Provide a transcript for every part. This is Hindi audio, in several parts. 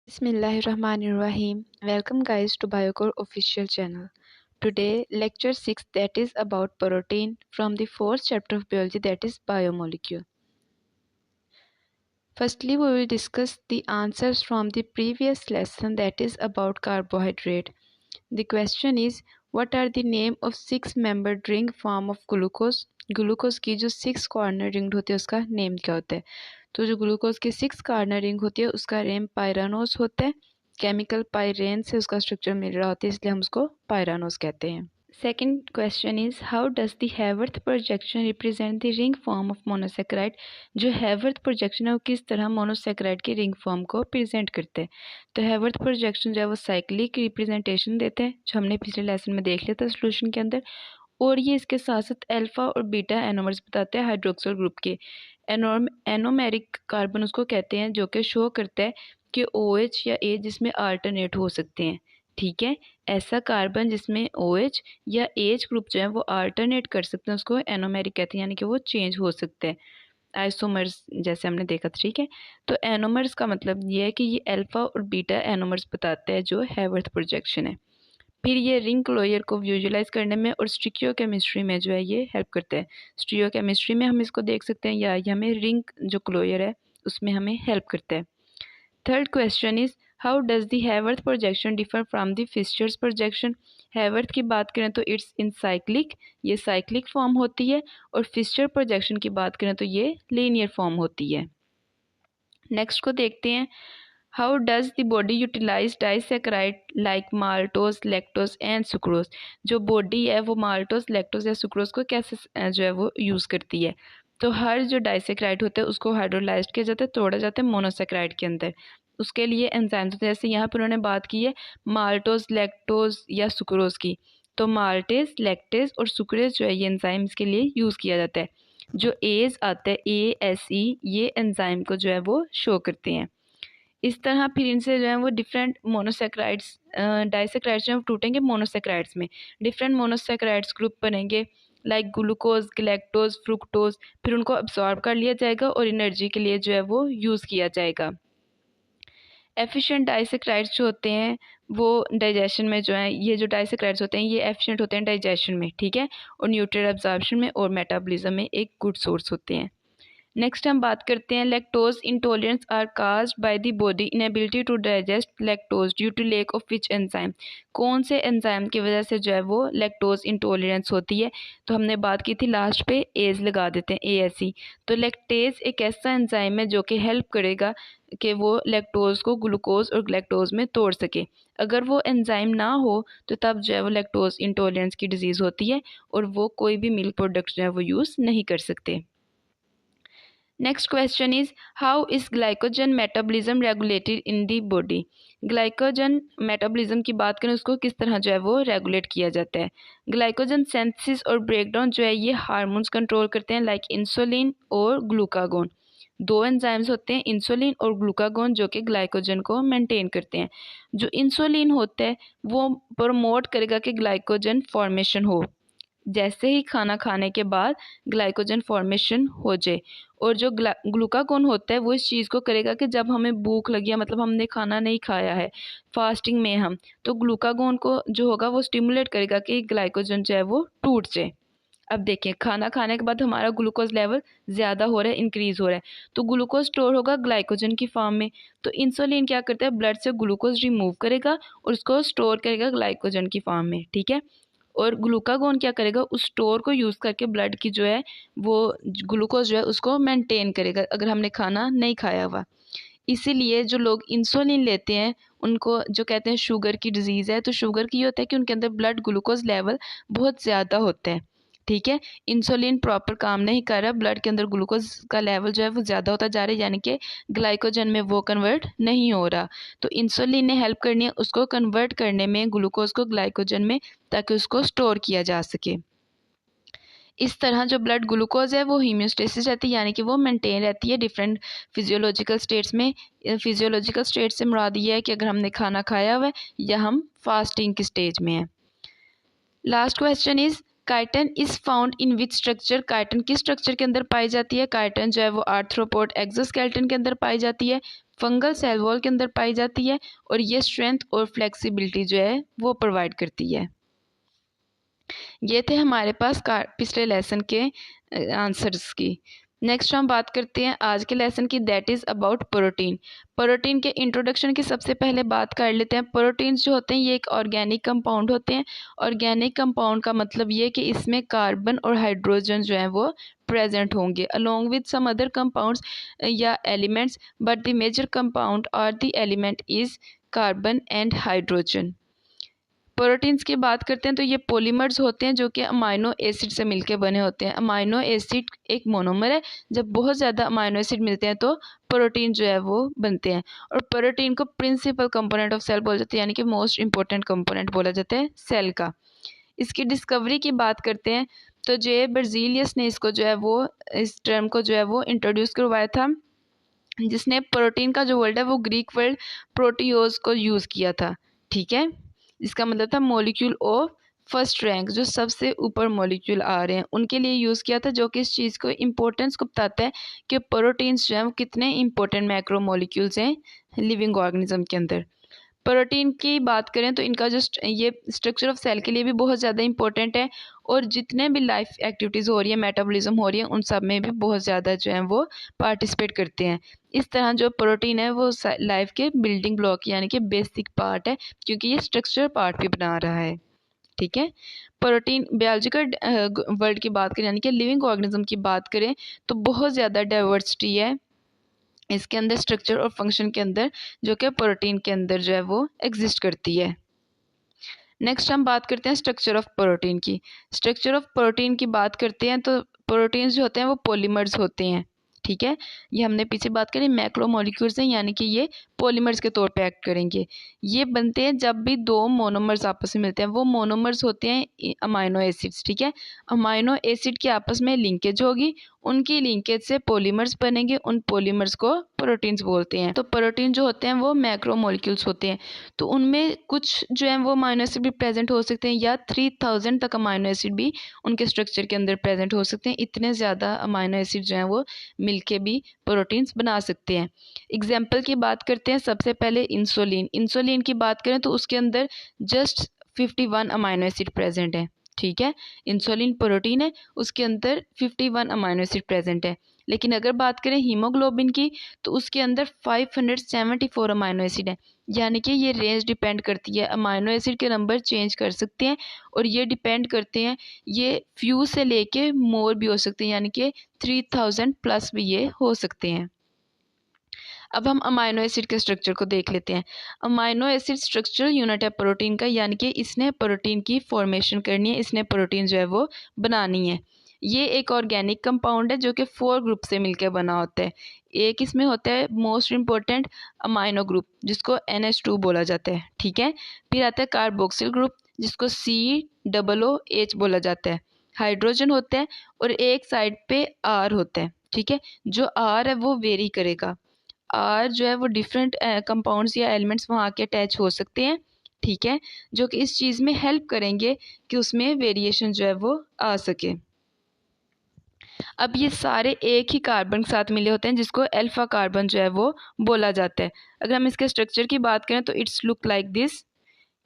Bismillahirrahmanirrahim. Welcome guys to Biocore official channel. Today lecture 6 that is about protein from the fourth chapter of biology that is biomolecule. Firstly we will discuss the answers from the previous lesson that is about carbohydrate. The question is what are the name of six membered ring form of glucose? Glucose की जो सिक्स कॉर्नर रिंग होती है उसका नेम क्या होता है? तो जो ग्लूकोज की सिक्स कॉर्नर रिंग होती है उसका नेम पायरानोस होता है। केमिकल पायरेन से उसका स्ट्रक्चर मिल रहा होता है इसलिए हम उसको पायरानोस कहते हैं। Second question is how does the Haworth projection represent the ring form of monosaccharide? जो हैवर्थ प्रोजेक्शन है वो किस तरह मोनोसेक्राइड के रिंग फॉर्म को प्रेजेंट करते हैं? तो हैवर्थ प्रोजेक्शन जो है वो साइक्लिक रिप्रेजेंटेशन देते हैं जो हमने पिछले लेसन में देख लिया था सोल्यूशन के अंदर, और ये इसके साथ साथ अल्फा और बीटा एनोमर्स बताते हैं हाइड्रोक्सिल ग्रुप के। एनोमेरिक कार्बन उसको कहते हैं जो कि शो करता है कि OH या A जिसमें अल्टरनेट हो सकते हैं। ठीक है, ऐसा कार्बन जिसमें OH या AH ग्रुप जो है वो अल्टरनेट कर सकते हैं उसको एनोमेरिक कहते हैं, यानी कि वो चेंज हो सकते हैं आइसोमर्स जैसे हमने देखा था। ठीक है, तो एनोमर्स का मतलब ये है कि ये अल्फा और बीटा एनोमर्स बताते हैं जो हैवर्थ प्रोजेक्शन है। फिर ये रिंग क्लोयर को विजुअलाइज करने में और स्टिकियोकेमिस्ट्री में जो है ये हेल्प करते हैं। स्टिकियोकेमिस्ट्री में हम इसको देख सकते हैं या ये हमें रिंग जो क्लोयर है उसमें हमें हेल्प करता है। Third question is how does the Haworth projection differ from the Fischer's projection? Haworth की बात करें तो इट्स इन साइक्लिक, ये साइक्लिक फॉर्म होती है, और फिशर प्रोजेक्शन की बात करें तो ये लीनियर फॉर्म होती है। नेक्स्ट को देखते हैं how does the body utilise disaccharide like maltose lactose and sucrose? जो बॉडी है वो माल्टोज लैक्टोज या सुक्रोज को कैसे जो है वो यूज़ करती है? तो हर जो डाइसेक्राइड होता है उसको हाइड्रोलाइज्ड किया जाता है, तोड़ा जाता है मोनोसेक्राइड के अंदर। उसके लिए एंजाइम्स होते हैं, जैसे यहाँ पर उन्होंने बात की है माल्टोज लैक्टोज या सुक्रोज की, तो माल्टेज लैक्टेज और सुक्रेज जो है ये एंजाइम्स के लिए यूज़ किया जाता है। जो एज आता है ASE ये एंजाइम को जो है वो शो करते हैं। इस तरह फिर इनसे जो है वो डिफरेंट मोनोसेक्राइड्स डाइसेक्राइड्स जो है वो टूटेंगे मोनोसेक्राइड्स में, डिफरेंट मोनोसेक्राइड्स ग्रुप बनेंगे लाइक ग्लूकोज ग्लैक्टोज फ्रुक्टोज, फिर उनको अब्सॉर्ब कर लिया जाएगा और एनर्जी के लिए जो है वो यूज़ किया जाएगा। एफिशिएंट डाइसेक्राइड्स जो होते हैं वो डाइजेशन में जो है, ये जो डाइसेक्राइड्स होते हैं ये एफिशिएंट होते हैं डाइजेशन में, ठीक है, और न्यूट्रिएंट अब्जॉर्प्शन में और मेटाबॉलिज्म में एक गुड सोर्स होते हैं। नेक्स्ट हम बात करते हैं lactose intolerance are caused by the body inability to digest lactose due to lack of which enzyme? कौन से एंजाइम की वजह से जो है वो लैक्टोज इंटॉलरेंस होती है? तो हमने बात की थी लास्ट पे एज लगा देते हैं ASE। तो लैक्टेज एक ऐसा एंजाइम है जो कि हेल्प करेगा कि वो लैक्टोज को ग्लूकोज और ग्लैक्टोज में तोड़ सके। अगर वो एंजाइम ना हो तो तब जो है वो लैक्टोज इंटॉलरेंस की डिजीज़ होती है और वो कोई भी मिल्क प्रोडक्ट जो है वो यूज़ नहीं कर सकते। Next question is how is glycogen metabolism regulated in the body? Glycogen metabolism की बात करें उसको किस तरह जो है वो रेगुलेट किया जाता है? ग्लाइकोजन सिंथेसिस और ब्रेकडाउन जो है ये हार्मोन्स कंट्रोल करते हैं लाइक इंसुलिन और ग्लूकागोन। दो एंजाइम्स होते हैं इंसुलिन और ग्लूकागोन जो कि ग्लाइकोजन को मेंटेन करते हैं। जो इंसुलिन होता है वो प्रमोट करेगा कि ग्लाइकोजन फॉर्मेशन हो, जैसे ही खाना खाने के बाद ग्लाइकोजन फॉर्मेशन हो जाए, और जो ग्लूकागोन होता है वो इस चीज़ को करेगा कि जब हमें भूख लगी है, मतलब हमने खाना नहीं खाया है फास्टिंग में हम, तो ग्लूकागोन को जो होगा वो स्टिमुलेट करेगा कि ग्लाइकोजन जो है वो टूट जाए। अब देखिए खाना खाने के बाद हमारा ग्लूकोज लेवल ज़्यादा हो रहा है, इंक्रीज़ हो रहा है, तो ग्लूकोज स्टोर होगा ग्लाइकोजन की फॉर्म में। तो इंसुलिन क्या करता है ब्लड से ग्लूकोज रिमूव करेगा और उसको स्टोर करेगा ग्लाइकोजन की फॉर्म में, ठीक है। और ग्लूकागोन क्या करेगा उस स्टोर को यूज़ करके ब्लड की जो है वो ग्लूकोज जो है उसको मेंटेन करेगा अगर हमने खाना नहीं खाया हुआ। इसीलिए जो लोग इंसुलिन लेते हैं उनको जो कहते हैं शुगर की डिजीज़ है, तो शुगर की ये होता है कि उनके अंदर ब्लड ग्लूकोज लेवल बहुत ज़्यादा होता है, ठीक है। इंसुलिन प्रॉपर काम नहीं कर रहा, ब्लड के अंदर ग्लूकोज का लेवल जो है वो ज़्यादा होता जा रहा है, यानी कि ग्लाइकोजन में वो कन्वर्ट नहीं हो रहा। तो इंसुलिन ने हेल्प करनी है उसको कन्वर्ट करने में ग्लूकोज को ग्लाइकोजन में, ताकि उसको स्टोर किया जा सके। इस तरह जो ब्लड ग्लूकोज है वो हीमियोस्टेसिस रहती है, यानी कि वो मेंटेन रहती है डिफरेंट फिजियोलॉजिकल स्टेट्स में। फिजियोलॉजिकल स्टेट से मुराद ये है कि अगर हमने खाना खाया हुआ है या हम फास्टिंग की स्टेज में हैं। Last question is chitin is found in which structure, chitin किस स्ट्रक्चर के अंदर पाई जाती है? काइटिन जो है वो आर्थ्रोपोड एक्सोस्केलेटन के अंदर पाई जाती है, फंगल सेल वॉल के अंदर पाई जाती है, और ये स्ट्रेंथ और फ्लेक्सिबिलिटी जो है वो प्रोवाइड करती है। ये थे हमारे पास पिछले लेसन के आंसर्स की। नेक्स्ट हम बात करते हैं आज के लेसन की, that is about protein. Protein के इंट्रोडक्शन की सबसे पहले बात कर लेते हैं। प्रोटीन्स जो होते हैं ये एक ऑर्गेनिक कंपाउंड होते हैं। ऑर्गेनिक कंपाउंड का मतलब ये कि इसमें कार्बन और हाइड्रोजन जो है वो प्रेजेंट होंगे along with some other compounds या elements, but the major compound और the element is carbon and hydrogen. Proteins की बात करते हैं तो ये पॉलीमर्स होते हैं जो कि अमाइनो एसिड से मिलकर बने होते हैं। अमाइनो एसिड एक मोनोमर है, जब बहुत ज़्यादा अमाइनो एसिड मिलते हैं तो प्रोटीन जो है वो बनते हैं। और प्रोटीन को प्रिंसिपल कंपोनेंट ऑफ सेल बोला जाता है, यानी कि मोस्ट इंपॉर्टेंट कंपोनेंट बोला जाता है सेल का। इसकी डिस्कवरी की बात करते हैं तो जे बर्जीलियस ने इसको जो है वो इस टर्म को जो है वो इंट्रोड्यूस करवाया था, जिसने प्रोटीन का जो वर्ड है वो ग्रीक वर्ड प्रोटियोज को यूज़ किया था। ठीक है, इसका मतलब था मॉलिक्यूल ऑफ फर्स्ट रैंक, जो सबसे ऊपर मॉलिक्यूल आ रहे हैं उनके लिए यूज़ किया था, जो कि इस चीज़ को इम्पोर्टेंस को बताता है कि प्रोटीन्स जो हैं वो कितने इंपॉर्टेंट मैक्रो मॉलिक्यूल्स हैं लिविंग ऑर्गेनिज्म के अंदर। प्रोटीन की बात करें तो इनका जो ये स्ट्रक्चर ऑफ सेल के लिए भी बहुत ज़्यादा इंपॉर्टेंट है, और जितने भी लाइफ एक्टिविटीज़ हो रही है, मेटाबॉलिज्म हो रही है, उन सब में भी बहुत ज़्यादा जो है वो पार्टिसिपेट करते हैं। इस तरह जो प्रोटीन है वो लाइफ के बिल्डिंग ब्लॉक यानी कि बेसिक पार्ट है, क्योंकि ये स्ट्रक्चर पार्ट भी बना रहा है। ठीक है, प्रोटीन बायोलॉजिकल वर्ल्ड की बात करें यानी कि लिविंग ऑर्गेनिज्म की बात करें तो बहुत ज़्यादा डाइवर्सिटी है इसके अंदर स्ट्रक्चर और फंक्शन के अंदर, जो कि प्रोटीन के अंदर जो है वो एग्जिस्ट करती है। नेक्स्ट हम बात करते हैं स्ट्रक्चर ऑफ प्रोटीन की। स्ट्रक्चर ऑफ प्रोटीन की बात करते हैं तो प्रोटीन्स जो होते हैं वो पॉलीमर्स होते हैं। ठीक है, ये हमने पीछे बात करी मैक्रोमोलिक्यूल्स हैं, यानी कि ये पॉलीमर्स के तौर पे एक्ट करेंगे। ये बनते हैं जब भी दो मोनोमर्स आपस में मिलते हैं, वो मोनोमर्स होते हैं अमाइनो एसिड्स। ठीक है, अमाइनो एसिड के आपस में लिंकेज होगी, उनकी लिंकेज से पॉलीमर्स बनेंगे, उन पॉलीमर्स को प्रोटीन्स बोलते हैं। तो प्रोटीन जो होते हैं वो मैक्रोमोलिक्यूल्स होते हैं, तो उनमें कुछ जो है वो अमाइनो एसिड भी प्रेजेंट हो सकते हैं, या 3000 तक अमाइनो एसिड भी उनके स्ट्रक्चर के अंदर प्रेजेंट हो सकते हैं। इतने ज़्यादा अमाइनो एसिड जो हैं वो मिलके भी प्रोटीन्स बना सकते हैं। एग्जाम्पल की बात करते हैं, सबसे पहले इंसुलिन। इंसुलिन की बात करें तो उसके अंदर जस्ट 51 अमाइनो एसिड प्रेजेंट है। ठीक है, इंसुलिन प्रोटीन है, उसके अंदर 51 अमाइनो एसिड प्रेजेंट है। लेकिन अगर बात करें हीमोग्लोबिन की तो उसके अंदर 574 अमाइनो एसिड है। यानी कि ये रेंज डिपेंड करती है, अमाइनो एसिड के नंबर चेंज कर सकते हैं, और ये डिपेंड करते हैं, ये फ्यू से लेके मोर भी हो सकते हैं, यानी कि 3000 प्लस भी ये हो सकते हैं। अब हम अमाइनो एसिड के स्ट्रक्चर को देख लेते हैं। अमाइनो एसिड स्ट्रक्चरल यूनिट है प्रोटीन का, यानी कि इसने प्रोटीन की फॉर्मेशन करनी है, इसने प्रोटीन जो है वो बनानी है। ये एक ऑर्गेनिक कंपाउंड है जो कि 4 ग्रुप से मिलकर बना होता है। एक इसमें होता है मोस्ट इम्पोर्टेंट अमाइनो ग्रुप, जिसको NH2 बोला जाता है। ठीक है, फिर आता है कार्बोक्सिल ग्रुप, जिसको COOH बोला जाता है। हाइड्रोजन होता है, और एक साइड पे R होता है। ठीक है, जो R है वो वेरी करेगा, आर जो है वो डिफरेंट कंपाउंड्स या एलिमेंट्स वहाँ के अटैच हो सकते हैं। ठीक है, जो कि इस चीज़ में हेल्प करेंगे कि उसमें वेरिएशन जो है वो आ सके। अब ये सारे एक ही कार्बन के साथ मिले होते हैं, जिसको अल्फा कार्बन जो है वो बोला जाता है। अगर हम इसके स्ट्रक्चर की बात करें तो इट्स लुक लाइक दिस,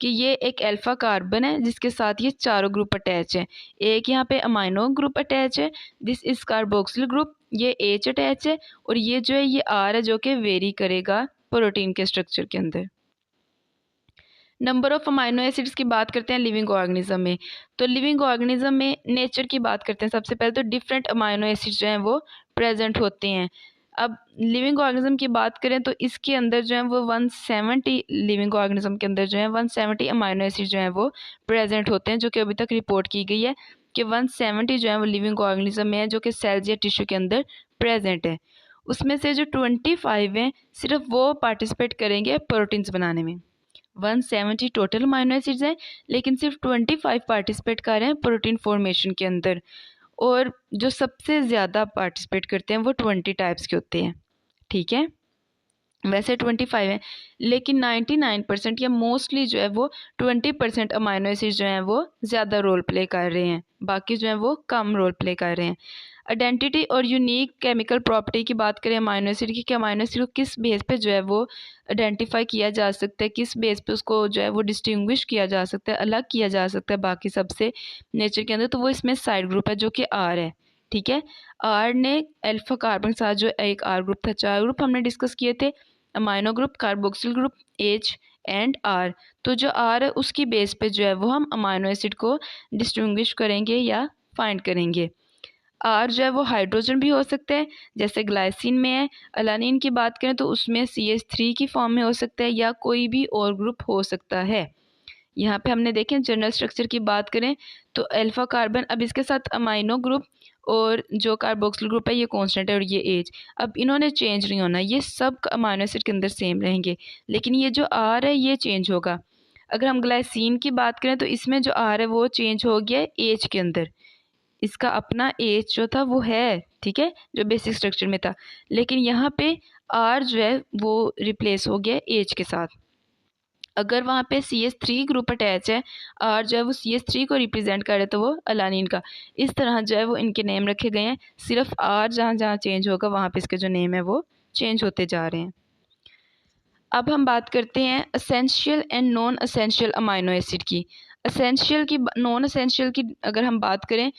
कि ये एक अल्फा कार्बन है जिसके साथ ये चारों ग्रुप अटैच है। एक यहाँ पे अमाइनो ग्रुप अटैच है, दिस इज कार्बोक्सिल ग्रुप, ये H अटैच है, और ये जो है ये R है, जो कि वेरी करेगा प्रोटीन के स्ट्रक्चर के अंदर। नंबर ऑफ अमाइनो एसिड्स की बात करते हैं लिविंग ऑर्गेनिज्म में। तो लिविंग ऑर्गेनिज्म में नेचर की बात करते हैं, सबसे पहले तो डिफरेंट अमाइनो एसिड्स जो हैं वो प्रेजेंट होते हैं। अब लिविंग ऑर्गेनिज्म की बात करें तो इसके अंदर जो है वो 170 लिविंग ऑर्गेनिज्म के अंदर जो है 170 अमाइनो एसिड जो हैं वो प्रेजेंट होते हैं, जो कि अभी तक रिपोर्ट की गई है कि 170 जो है वो लिविंग ऑर्गेनिज्म में है, जो कि सेल्स या टिश्यू के अंदर प्रेजेंट है। उसमें से जो 25 हैं सिर्फ वो पार्टिसिपेट करेंगे प्रोटीन्स बनाने में। 170 टोटल अमाइनो एसिड्स हैं, लेकिन सिर्फ 25 पार्टिसिपेट कर रहे हैं प्रोटीन फॉर्मेशन के अंदर, और जो सबसे ज़्यादा पार्टिसिपेट करते हैं वो 20 टाइप्स के होते हैं। ठीक है, वैसे 25 है, लेकिन 99% या मोस्टली जो है वो 20% अमाइनो एसिड जो हैं वो ज़्यादा रोल प्ले कर रहे हैं, बाकी जो है वो कम रोल प्ले कर रहे हैं। आइडेंटिटी और यूनिक केमिकल प्रॉपर्टी की बात करें अमाइनो एसिड की, कि अमाइनो एसिड को किस बेस पे जो है वो आइडेंटिफाई किया जा सकता है, किस बेस पे उसको जो है वो डिस्टिंग्विश किया जा सकता है, अलग किया जा सकता है बाकी सबसे नेचर के अंदर, तो वो इसमें साइड ग्रुप है जो कि आर है। ठीक है, आर ने अल्फा कार्बन के साथ जो एक आर ग्रुप था, 4 ग्रुप हमने डिस्कस किए थे, amino group, carboxyl group, H and R. तो जो आर है उसकी बेस पे जो है वो हम अमाइनो एसिड को डिस्टिंग्विश करेंगे या फाइंड करेंगे। आर जो है वो हाइड्रोजन भी हो सकते हैं, जैसे ग्लाइसिन में है। अलानिन की बात करें तो उसमें CH3 की फॉर्म में हो सकता है या कोई भी और ग्रुप हो सकता है। यहाँ पे हमने देखें जनरल स्ट्रक्चर की बात करें तो अल्फा कार्बन, अब इसके साथ अमाइनो ग्रुप और जो कार्बोक्सिल ग्रुप है ये कांस्टेंट है और ये एच, अब इन्होंने चेंज नहीं होना, ये सब अमाइनो एसिड के अंदर सेम रहेंगे, लेकिन ये जो आर है ये चेंज होगा। अगर हम ग्लाइसिन की बात करें तो इसमें जो आर है वो चेंज हो गया एच के अंदर, इसका अपना एच जो था वो है, ठीक है, जो बेसिक स्ट्रक्चर में था, लेकिन यहाँ पे आर जो है वो रिप्लेस हो गया एच के साथ। अगर वहाँ पे CH3 ग्रुप अटैच है, आर जो है वो CH3 को रिप्रेजेंट करे तो वो अलानिन का, इस तरह जो है वो इनके नेम रखे गए हैं। सिर्फ आर जहाँ जहाँ चेंज होगा वहाँ पे इसके जो नेम है वो चेंज होते जा रहे हैं। अब हम बात करते हैं essential and non essential amino acid की। असेंशियल की, नॉन असेंशियल की अगर हम बात करें,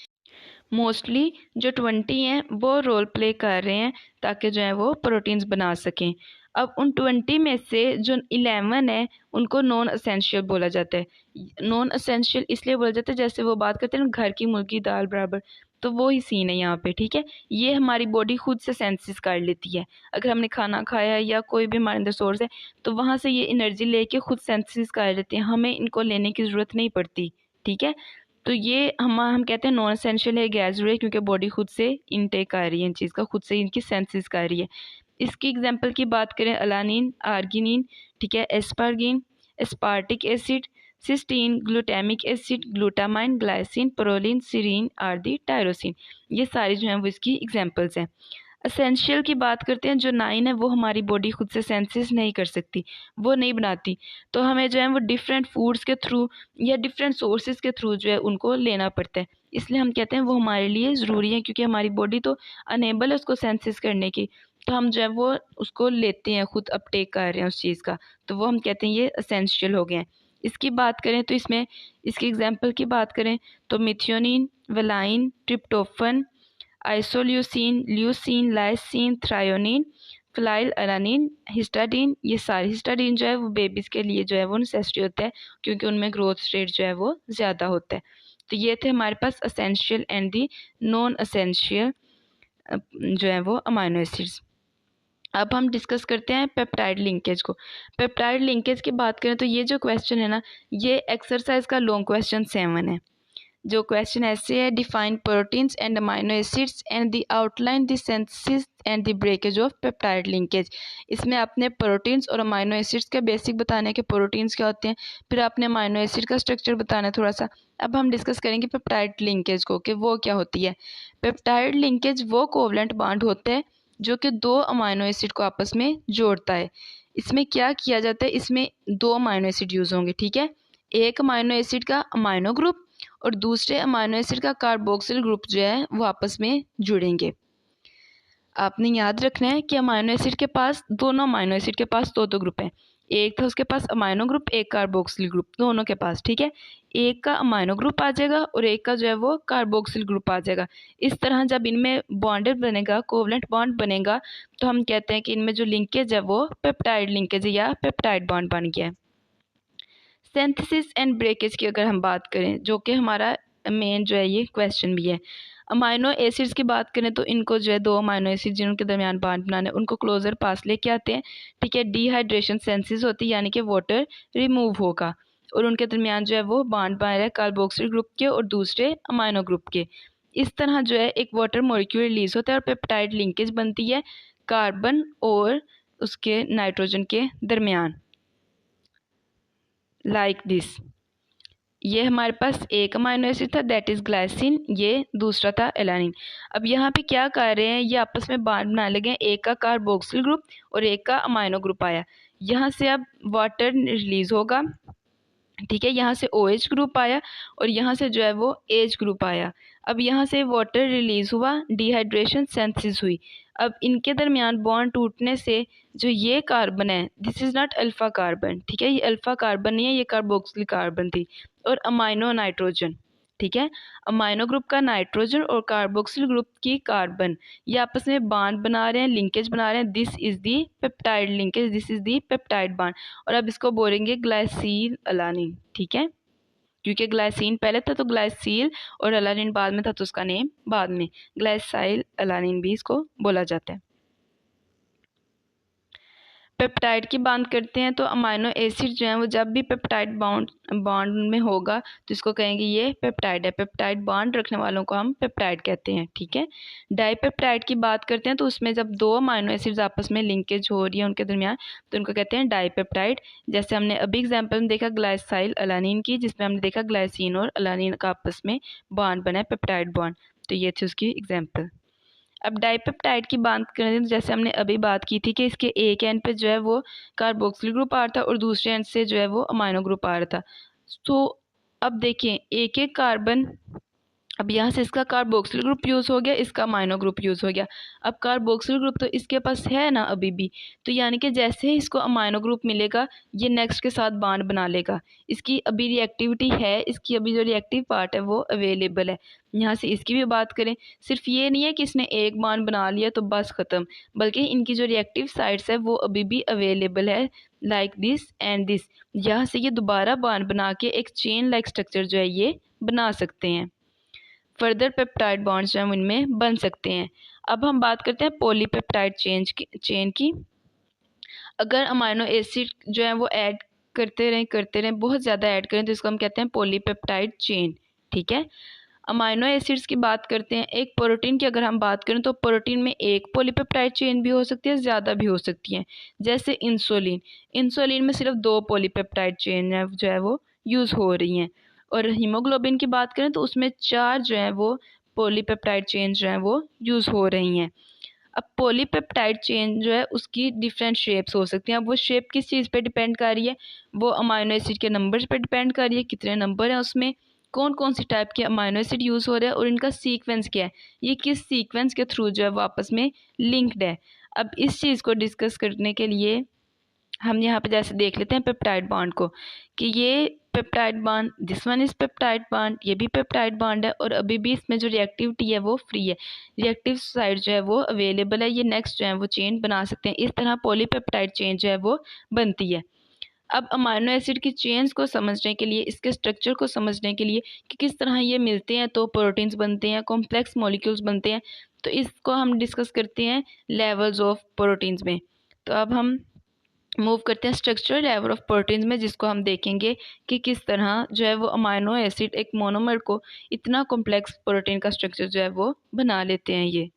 मोस्टली जो 20 हैं वो रोल प्ले कर रहे हैं ताकि जो है वो प्रोटीन्स बना सकें। अब उन 20 में से जो 11 है उनको नॉन असेंशियल बोला जाता है। नॉन असेंशियल इसलिए बोला जाता है जैसे वो बात करते हैं ना घर की मुर्गी दाल बराबर, तो वो ही सीन है यहाँ पे। ठीक है, ये हमारी बॉडी खुद से सेंसिस कर लेती है, अगर हमने खाना खाया या कोई भी हमारे अंदर सोर्स है तो वहाँ से ये एनर्जी लेके खुद सेंसिस कर लेती है, हमें इनको लेने की ज़रूरत नहीं पड़ती। ठीक है, तो ये हम कहते हैं नॉन एसेंशियल है, गैर ज़रूरी है, क्योंकि बॉडी खुद से इनटेक कर रही है इन चीज़ का, खुद से इनकी सेंसिस कर रही है। इसकी एग्जांपल की बात करें, अलानिन, आर्गिनिन, ठीक है, asparagine, aspartic acid, cysteine, glutamic acid, glutamine, glycine, proline, serine are the tyrosine, ये सारी जो हैं वो इसकी एग्जांपल्स हैं। असेंशियल की बात करते हैं, जो 9 है वो हमारी बॉडी खुद से सेंसिस नहीं कर सकती, वो नहीं बनाती, तो हमें जो है वो डिफरेंट फूड्स के थ्रू या डिफरेंट सोर्सेज के थ्रू जो है उनको लेना पड़ता है, इसलिए हम कहते हैं वो हमारे लिए ज़रूरी है, क्योंकि हमारी बॉडी तो अनेबल है उसको सेंसिस करने की, तो हम जो है वो उसको लेते हैं, खुद अपटेक कर रहे हैं उस चीज़ का, तो वो हम कहते हैं ये असेंशियल हो गए हैं। इसकी बात करें तो इसमें इसकी एग्जांपल की बात करें तो methionine, valine, tryptophan, isoleucine, leucine, lysine, threonine, phenylalanine, histidine, ये सारे, हिस्टाडीन जो है वो बेबीज़ के लिए जो है वो नेसेसरी होता है, क्योंकि उनमें ग्रोथ रेट जो है वो ज़्यादा होता है। तो ये थे हमारे पास essential and the non essential जो है वो अमाइनो एसिड्स। अब हम डिस्कस करते हैं पेप्टाइड लिंकेज को। पेप्टाइड लिंकेज की बात करें तो ये जो क्वेश्चन है ना, ये एक्सरसाइज का लॉन्ग क्वेश्चन 7 है। जो क्वेश्चन ऐसे है, define proteins and amino acids and the outline the synthesis and the breakage of peptide linkage. इसमें आपने प्रोटीन्स और अमाइनो एसिड्स का बेसिक बताना है कि प्रोटीन्स क्या होते हैं, फिर आपने अमाइनो एसिड का स्ट्रक्चर बताना है थोड़ा सा। अब हम डिस्कस करेंगे पेप्टाइड लिंकेज को कि वो क्या होती है। पेप्टाइड लिंकेज वो कोवलेंट बॉन्ड होते हैं जो कि 2 अमाइनो एसिड को आपस में जोड़ता है। इसमें क्या किया जाता है, इसमें 2 अमाइनो एसिड यूज़ होंगे, ठीक है, एक अमाइनो एसिड का अमाइनो ग्रुप और दूसरे अमाइनो एसिड का कार्बोक्सिल ग्रुप जो है वो आपस में जुड़ेंगे। आपने याद रखना है कि अमाइनो एसिड के पास, दोनों अमाइनो एसिड के पास 2 ग्रुप हैं, एक था उसके पास अमाइनो ग्रुप, एक कार्बोक्सिल ग्रुप, दोनों के पास, ठीक है, एक का अमाइनो ग्रुप आ जाएगा और एक का जो है वो कार्बोक्सिल ग्रुप आ जाएगा। इस तरह जब इनमें बॉन्डेड बनेगा, कोवलेंट बॉन्ड बनेगा, तो हम कहते हैं कि इनमें जो लिंकेज है वो पेप्टाइड लिंकेज या पेप्टाइड बॉन्ड बन गया है। सिंथेसिस एंड ब्रेकेज की अगर हम बात करें, जो कि हमारा मेन जो है ये क्वेश्चन भी है, अमाइनो एसिड्स की बात करें तो इनको जो है 2 अमाइनो एसिड जिनके दरमियान बॉन्ड बनाने उनको क्लोजर पास लेके आते हैं, ठीक है, डिहाइड्रेशन सेंसिस होती है, यानी कि वाटर रिमूव होगा और उनके दरमियान जो है वो बॉन्ड बन रहा है कार्बोक्सिल ग्रुप के और दूसरे अमाइनो ग्रुप के। इस तरह जो है एक वाटर मॉलिक्यूल रिलीज होता है और पेप्टाइड लिंकेज बनती है कार्बन और उसके नाइट्रोजन के दरमियान, लाइक दिस। ये हमारे पास एक अमाइनो एसिड था दैट इज़ ग्लाइसिन, ये दूसरा था एलानिन। अब यहाँ पे क्या कर रहे हैं, ये आपस में बॉन्ड बनाने लगे हैं, एक का कार्बोक्सिल ग्रुप और एक का अमाइनो ग्रुप आया। यहाँ से अब वाटर रिलीज होगा, ठीक है, यहाँ से OH ग्रुप आया और यहाँ से जो है वो H ग्रुप आया। अब यहाँ से वाटर रिलीज हुआ, डिहाइड्रेशन सेंसिस हुई। अब इनके दरमियान बॉन्ड टूटने से जो ये कार्बन है, this is not alpha carbon, ठीक है, ये अल्फा कार्बन नहीं है, ये कार्बोक्सिल कार्बन थी, और अमाइनो नाइट्रोजन, ठीक है, अमाइनो ग्रुप का नाइट्रोजन और कार्बोक्सिल ग्रुप की कार्बन, ये आपस में बांड बना रहे हैं, लिंकेज बना रहे हैं। This is the peptide linkage, this is the peptide bond. और अब इसको बोलेंगे ग्लाइसिल अलानिन, ठीक है, क्योंकि ग्लाइसिन पहले था तो ग्लाइसिल और अलानिन बाद में था तो उसका नेम बाद में, ग्लाइसाइल अलानिन भी इसको बोला जाता है। पेप्टाइड की बात करते हैं तो अमाइनो एसिड जो है वो जब भी पेप्टाइड बॉन्ड में होगा तो इसको कहेंगे ये पेप्टाइड है। पेप्टाइड बॉन्ड रखने वालों को हम पेप्टाइड कहते हैं, ठीक है। डाईपेप्टाइड की बात करते हैं तो उसमें जब दो अमाइनो एसिड्स आपस में लिंकेज हो रही है उनके दरमियान तो उनको कहते हैं डाईपेप्टाइड। जैसे हमने अभी एग्जाम्पल में देखा ग्लाइसाइल अलानिन की, जिसमें हमने देखा ग्लाइसिन और अलानिन का आपस में बॉन्ड बना है, पेप्टाइड बॉन्ड, तो ये थी उसकी एग्जाम्पल। अब डाइपेप्टाइड की बात करें तो जैसे हमने अभी बात की थी कि इसके एक एंड पे जो है वो कार्बोक्सिल ग्रुप आ रहा था और दूसरे एंड से जो है वो अमाइनो ग्रुप आ रहा था। तो अब देखें एक एक कार्बन, अब यहाँ से इसका कार्बोक्सिल ग्रुप यूज़ हो गया, इसका अमाइनो ग्रुप यूज़ हो गया। अब कार्बोक्सिल ग्रुप तो इसके पास है ना अभी भी, तो यानी कि जैसे ही इसको अमाइनो ग्रुप मिलेगा ये नेक्स्ट के साथ बॉन्ड बना लेगा। इसकी अभी रिएक्टिविटी है, इसकी अभी जो रिएक्टिव पार्ट है वो अवेलेबल है। यहाँ से इसकी भी बात करें, सिर्फ ये नहीं है कि इसने एक बॉन्ड बना लिया तो बस ख़त्म, बल्कि इनकी जो रिएक्टिव साइड्स है वो अभी भी अवेलेबल है, लाइक दिस एंड दिस। यहाँ से ये दोबारा बॉन्ड बना के एक चेन लाइक स्ट्रक्चर जो है ये बना सकते हैं। फर्दर पेप्टाइड बॉन्ड्स जो हैं इनमें बन सकते हैं। अब हम बात करते हैं पॉलीपेप्टाइड चेन की। अगर अमाइनो एसिड जो है वो ऐड करते रहें बहुत ज़्यादा ऐड करें तो इसको हम कहते हैं पॉलीपेप्टाइड चेन, ठीक है। अमाइनो एसिड्स की बात करते हैं, एक प्रोटीन की अगर हम बात करें तो प्रोटीन में एक पॉलीपेप्टाइड चेन भी हो सकती है, ज़्यादा भी हो सकती है। जैसे इंसुलिन में सिर्फ 2 पॉलीपेप्टाइड चेन है जो है वो यूज़ हो रही हैं। और हीमोग्लोबिन की बात करें तो उसमें 4 जो है वो पॉलीपेप्टाइड चेन जो हैं वो यूज़ हो रही हैं। अब पॉलीपेप्टाइड चेन जो है उसकी डिफरेंट शेप्स हो सकती हैं। अब वो शेप किस चीज़ पे डिपेंड कर रही है, वो अमाइनो एसिड के नंबर्स पे डिपेंड कर रही है, कितने नंबर हैं उसमें, कौन कौन सी टाइप के अमाइनो एसिड यूज़ हो रहे हैं और इनका सीक्वेंस क्या है, ये किस सीक्वेंस के थ्रू जो है वो आपस में लिंक्ड है। अब इस चीज़ को डिस्कस करने के लिए हम यहाँ पे जैसे देख लेते हैं पेप्टाइड बॉन्ड को, कि ये peptide bond, this one is peptide bond, ये भी पेप्टाइड बॉन्ड है और अभी भी इसमें जो रिएक्टिविटी है वो फ्री है, रिएक्टिव साइड जो है वो अवेलेबल है, ये नेक्स्ट जो है वो चेन बना सकते हैं। इस तरह पॉलीपेप्टाइड चेन जो है वो बनती है। अब अमाइनो एसिड की चेन्स को समझने के लिए, इसके स्ट्रक्चर को समझने के लिए कि किस तरह ये मिलते हैं तो प्रोटीन्स बनते हैं, कॉम्प्लेक्स मॉलिक्यूल्स बनते हैं, तो इसको हम डिस्कस करते हैं लेवल्स ऑफ प्रोटीन्स में। तो अब हम मूव करते हैं स्ट्रक्चरल लेवल ऑफ प्रोटीन्स में, जिसको हम देखेंगे कि किस तरह जो है वो अमाइनो एसिड एक मोनोमर को इतना कॉम्प्लेक्स प्रोटीन का स्ट्रक्चर जो है वो बना लेते हैं। ये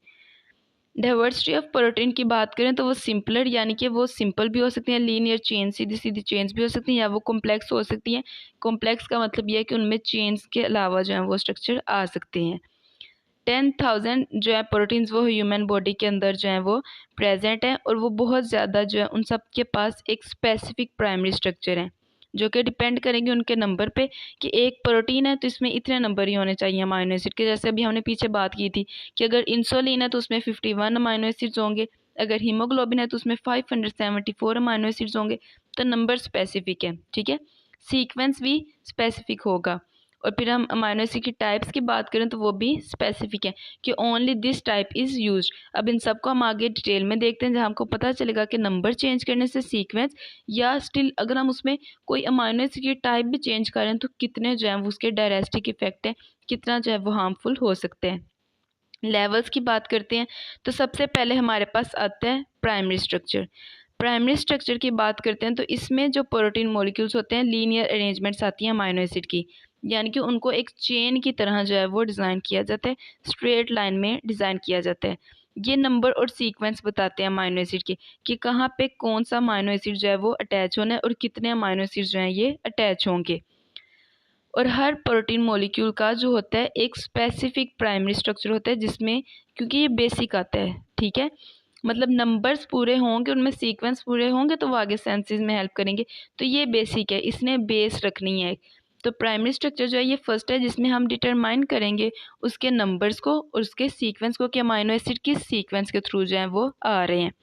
डाइवर्सिटी ऑफ प्रोटीन की बात करें तो वो सिंपलर, यानी कि वो सिंपल भी हो सकती हैं, लीनियर चेन सीधी सीधी चेन्स भी हो सकती हैं, या वो कॉम्प्लेक्स हो सकती हैं। कॉम्प्लेक्स का मतलब ये है कि उनमें चेन्स के अलावा जो है वो स्ट्रक्चर आ सकते हैं। 10,000 जो है प्रोटीन्स वो ह्यूमन बॉडी के अंदर जो है वो प्रेजेंट हैं और वो बहुत ज़्यादा जो है उन सब के पास एक स्पेसिफिक प्राइमरी स्ट्रक्चर है जो कि डिपेंड करेंगे उनके नंबर पे, कि एक प्रोटीन है तो इसमें इतने नंबर ही होने चाहिए अमाइनो एसिड के। जैसे अभी हमने पीछे बात की थी कि अगर इंसुलिन है तो उसमें 51 अमाइनो एसिड्स होंगे, अगर हीमोग्लोबिन है तो उसमें 574 अमाइनो एसिड्स होंगे। तो नंबर स्पेसिफिक है, ठीक है, सीक्वेंस भी स्पेसिफिक होगा। और फिर हम अमाइनो एसिड की टाइप्स की बात करें तो वो भी स्पेसिफिक है कि only this type is used. अब इन सबको हम आगे डिटेल में देखते हैं जहाँ हमको पता चलेगा कि नंबर चेंज करने से सीक्वेंस, या स्टिल अगर हम उसमें कोई अमाइनो एसिड की टाइप भी चेंज करें तो कितने जो है वो उसके डायरेस्टिक इफेक्ट है, कितना जो है वो हार्मफुल हो सकते हैं। लेवल्स की बात करते हैं तो सबसे पहले हमारे पास आता है प्राइमरी स्ट्रक्चर। प्राइमरी स्ट्रक्चर की बात करते हैं तो इसमें जो प्रोटीन मॉलिक्यूल्स होते हैं लीनियर अरेंजमेंट्स आती हैं अमाइनो एसिड की, यानी कि उनको एक चेन की तरह जो है वो डिज़ाइन किया जाता है, स्ट्रेट लाइन में डिज़ाइन किया जाता है। ये नंबर और सीक्वेंस बताते हैं अमाइनो एसिड के कि कहाँ पे कौन सा अमाइनो एसिड जो है वो अटैच होना है और कितने अमाइनो एसिड जो हैं ये अटैच होंगे। और हर प्रोटीन मॉलिक्यूल का जो होता है एक स्पेसिफिक प्राइमरी स्ट्रक्चर होता है, जिसमें क्योंकि ये बेसिक आता है, ठीक है, मतलब नंबर्स पूरे होंगे, उनमें सीक्वेंस पूरे होंगे तो वो आगे सेंसेस में हेल्प करेंगे। तो ये बेसिक है, इसने बेस रखनी है। तो प्राइमरी स्ट्रक्चर जो है ये फर्स्ट है, जिसमें हम डिटरमाइन करेंगे उसके नंबर्स को और उसके सीक्वेंस को कि अमाइनो एसिड किस सीक्वेंस के थ्रू जो है वो आ रहे हैं।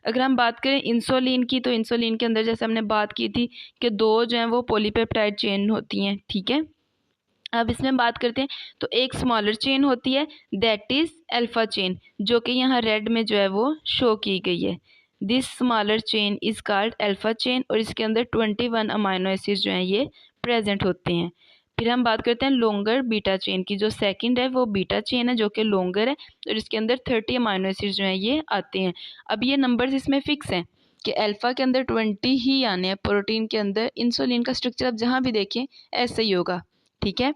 अगर हम बात करें इंसुलिन की, तो इंसुलिन के अंदर जैसे हमने बात की थी कि 2 जो हैं वो पॉलीपेप्टाइड चेन होती हैं, ठीक है। अब इसमें बात करते हैं तो एक स्मॉलर चेन होती है, दैट इज़ अल्फा चेन, जो कि यहाँ रेड में जो है वो शो की गई है। This smaller chain is called alpha chain, और इसके अंदर 21 अमाइनो एसिड जो हैं ये प्रेजेंट होते हैं। फिर हम बात करते हैं लॉन्गर बीटा चेन की, जो सेकंड है वो बीटा चेन है जो कि लॉन्गर है, और इसके अंदर 30 अमाइनो एसिड जो हैं ये आते हैं। अब ये नंबर्स इसमें फिक्स हैं कि अल्फ़ा के अंदर 20 ही आने हैं, प्रोटीन के अंदर इंसुलिन का स्ट्रक्चर आप जहाँ भी देखें ऐसे ही होगा, ठीक है।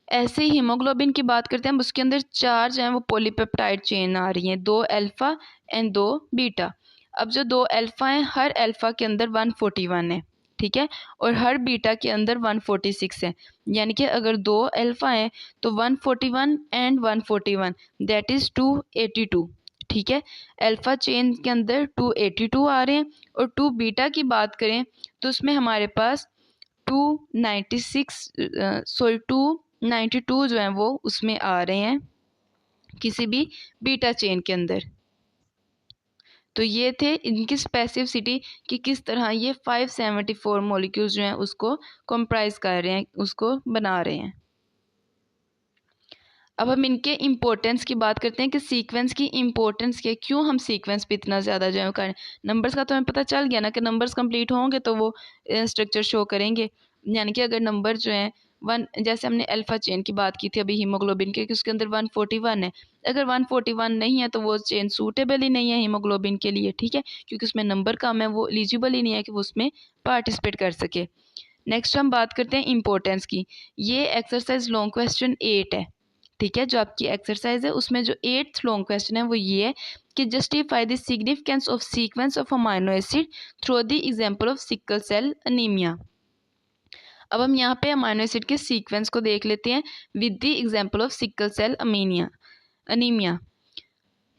ऐसे ही हीमोग्लोबिन की बात करते हैं हम, उसके अंदर 4 जो हैं वो पॉलीपेप्टाइड चेन आ रही हैं, 2 अल्फ़ा एंड 2 बीटा। अब जो 2 अल्फ़ा हैं, हर अल्फ़ा के अंदर 141 है, ठीक है, और हर बीटा के अंदर 146 है। यानी कि अगर 2 अल्फ़ा हैं तो 141 एंड 141 दैट इज़ 282, ठीक है। अल्फ़ा चेन के अंदर 282 आ रहे हैं, और 2 बीटा की बात करें तो उसमें हमारे पास 292 जो हैं वो उसमें आ रहे हैं किसी भी बीटा चेन के अंदर। तो ये थे इनकी स्पेसिफिसिटी कि किस तरह ये 574 मॉलिक्यूल्स जो हैं उसको कंप्राइज कर रहे हैं, उसको बना रहे हैं। अब हम इनके इम्पोर्टेंस की बात करते हैं कि सीक्वेंस की इम्पोर्टेंस क्या, क्यों हम सीक्वेंस पे इतना ज़्यादा जो है करें। नंबर्स का तो हमें पता चल गया ना कि नंबर्स कंप्लीट होंगे तो वो स्ट्रक्चर शो करेंगे। यानी कि अगर नंबर जो हैं जैसे हमने अल्फ़ा चेन की बात की थी अभी हीमोग्लोबिन के, कि उसके अंदर 141 है। अगर 141 नहीं है तो वो चेन सूटेबल ही नहीं है हीमोग्लोबिन के लिए, ठीक है, क्योंकि उसमें नंबर कम है, वो एलिजिबल ही नहीं है कि वो उसमें पार्टिसिपेट कर सके। नेक्स्ट हम बात करते हैं इम्पोर्टेंस की। ये एक्सरसाइज लॉन्ग क्वेश्चन 8 है, ठीक है, जो आपकी एक्सरसाइज है उसमें जो 8th लॉन्ग क्वेश्चन है वो ये है कि justify the significance of sequence of amino acid through the example of sickle cell anaemia. अब हम यहाँ पे अमाइनो एसिड के सीक्वेंस को देख लेते हैं with the example of sickle cell anaemia.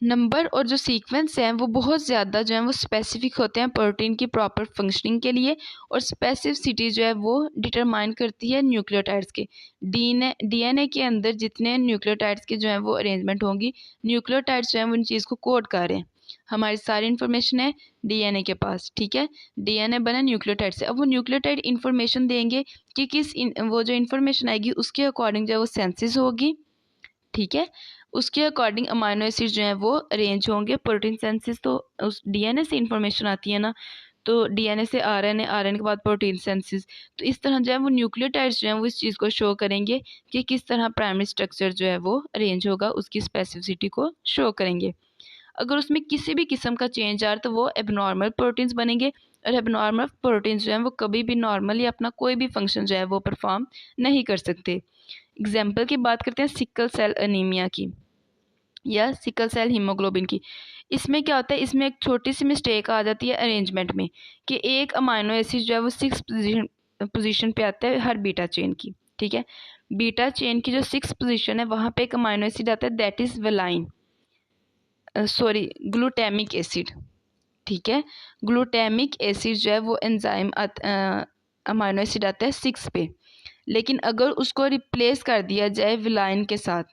Number और जो सीक्वेंस हैं वो बहुत ज़्यादा जो है वो स्पेसिफिक होते हैं प्रोटीन की प्रॉपर फंक्शनिंग के लिए, और स्पेसिफिसिटी जो है वो डिटरमाइन करती है न्यूक्लियोटाइड्स के। डीएनए के अंदर जितने न्यूक्लियोटाइड्स के जो है वो अरेंजमेंट होंगी, न्यूक्लियोटाइड्स जो है वो उन चीज़ को कोड कर रहे हैं। हमारी सारी इन्फॉर्मेशन है डीएनए के पास, ठीक है, डीएनए बना न्यूक्लियोटाइड से। अब वो न्यूक्लियोटाइड इन्फॉर्मेशन देंगे कि वो जो इन्फॉर्मेशन आएगी उसके अकॉर्डिंग जो है वो सेंसिस होगी, ठीक है, उसके अकॉर्डिंग अमाइनो एसिड जो हैं वो अरेंज होंगे। प्रोटीन सेंसिस तो उस डीएनए से इंफॉर्मेशन आती है ना, तो डीएनए से आरएनए, आरएनए के बाद प्रोटीन सेंसिस। तो इस तरह जो है वो न्यूक्लियोटाइड्स जो हैं वो इस चीज़ को शो करेंगे कि किस तरह प्राइमरी स्ट्रक्चर जो है वो अरेंज होगा, उसकी स्पेसिफिसिटी को शो करेंगे। अगर उसमें किसी भी किस्म का चेंज आ रहा तो वो एबनॉर्मल प्रोटीन्स बनेंगे, और एबनॉर्मल प्रोटीन्स जो हैं वो कभी भी नॉर्मली अपना कोई भी फंक्शन जो है वो परफॉर्म नहीं कर सकते। एग्जाम्पल की बात करते हैं सिकल सेल अनीमिया की या सिकल सेल हीमोग्लोबिन की। इसमें क्या होता है, इसमें एक छोटी सी मिस्टेक आ जाती है अरेंजमेंट में कि एक अमाइनो एसिड जो है वो 6 पोजीशन पे आता है हर बीटा चेन की, ठीक है। बीटा चेन की जो 6 पोजीशन है वहाँ पे एक अमाइनो एसिड आता है दैट इज़ ग्लूटामिक एसिड, ठीक है। ग्लूटामिक एसिड जो है वो एंजाइम अमाइनो एसिड आता है 6 पे। लेकिन अगर उसको रिप्लेस कर दिया जाए विलाइन के साथ,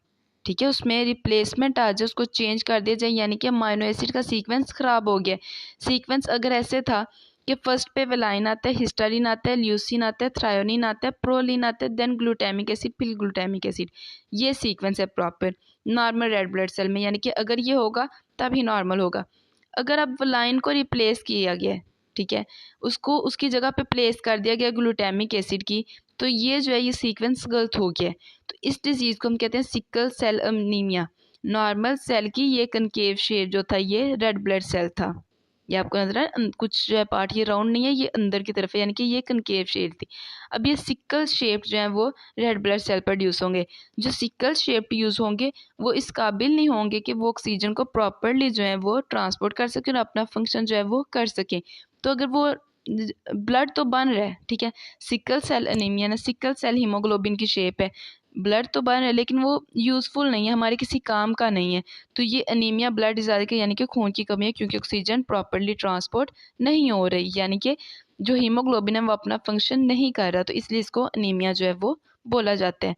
ठीक है, उसमें रिप्लेसमेंट आ जाए, उसको चेंज कर दिया जाए, यानी कि अमाइनो एसिड का सीक्वेंस ख़राब हो गया। सीक्वेंस अगर ऐसे था कि फर्स्ट पे विलाइन आता है, हिस्टाडीन आता है, ल्यूसीन आता है, थ्रायोनिन आता है, प्रोलिन आता है, देन ग्लूटामिक एसिड, फिर ग्लूटामिक एसिड। ये सीक्वेंस है proper normal red blood cell में, यानी कि अगर ये होगा तभी नॉर्मल होगा। अगर अब विलाइन को रिप्लेस किया गया, ठीक है, उसको उसकी जगह पे प्लेस कर दिया गया ग्लूटामिक एसिड की, तो ये जो है ये सीक्वेंस गलत हो गया है। तो इस डिजीज़ को हम कहते हैं sickle cell anaemia. Normal cell की ये कनकेव शेप जो था ये रेड ब्लड सेल था। ये आपको नजर है कुछ जो है पार्ट ये राउंड नहीं है, ये अंदर की तरफ है, यानी कि ये कनकेव शेप थी। अब ये सिकल शेप जो है वो रेड ब्लड सेल प्रोड्यूस होंगे। जो सिकल शेप यूज़ होंगे वो इस काबिल नहीं होंगे कि वो ऑक्सीजन को प्रॉपरली जो है वो ट्रांसपोर्ट कर सकें और अपना फंक्शन जो है वो कर सकें। तो अगर वो ब्लड तो बन रहा है, ठीक है, सिकल सेल एनीमिया ना, सिकल सेल हीमोग्लोबिन की शेप है, ब्लड तो बन रहा है लेकिन वो यूज़फुल नहीं है, हमारे किसी काम का नहीं है। तो ये एनीमिया ब्लड डिज़ार्डर के यानी कि खून की कमी है, क्योंकि ऑक्सीजन प्रॉपर्ली ट्रांसपोर्ट नहीं हो रही, यानी कि जो हीमोग्लोबिन है वो अपना फंक्शन नहीं कर रहा, तो इसलिए इसको एनीमिया जो है वो बोला जाता है।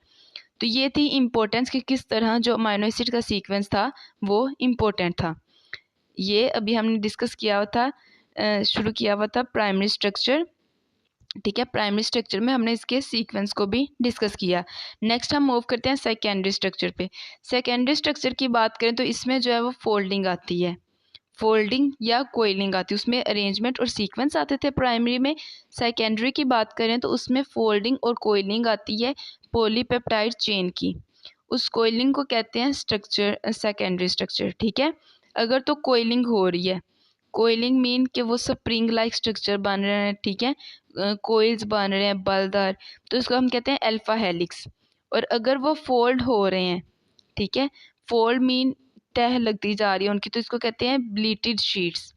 तो ये थी इम्पोर्टेंस कि किस तरह जो अमाइनो एसिड का सीक्वेंस था वो इम्पोर्टेंट था। ये अभी हमने डिस्कस किया हुआ था, शुरू किया हुआ था प्राइमरी स्ट्रक्चर, ठीक है। प्राइमरी स्ट्रक्चर में हमने इसके सीक्वेंस को भी डिस्कस किया। नेक्स्ट हम मूव करते हैं सेकेंडरी स्ट्रक्चर पे। सेकेंडरी स्ट्रक्चर की बात करें तो इसमें जो है वो फोल्डिंग आती है, फोल्डिंग या कोइलिंग आती है, उसमें अरेंजमेंट और सीक्वेंस आते थे प्राइमरी में। सेकेंडरी की बात करें तो उसमें फोल्डिंग और कोइलिंग आती है पॉलीपेप्टाइड चेन की, उस कोइलिंग को कहते हैं स्ट्रक्चर, सेकेंडरी स्ट्रक्चर, ठीक है। अगर तो कोइलिंग हो रही है, कोइलिंग मीन कि वो स्प्रिंग लाइक स्ट्रक्चर बन रहे हैं, ठीक है, कोइल्स बन रहे हैं बलदार, तो इसको हम कहते हैं अल्फा हेलिक्स। और अगर वो फोल्ड हो रहे हैं, ठीक है, फोल्ड मीन तह लगती जा रही है उनकी, तो इसको कहते हैं ब्लीटेड शीट्स,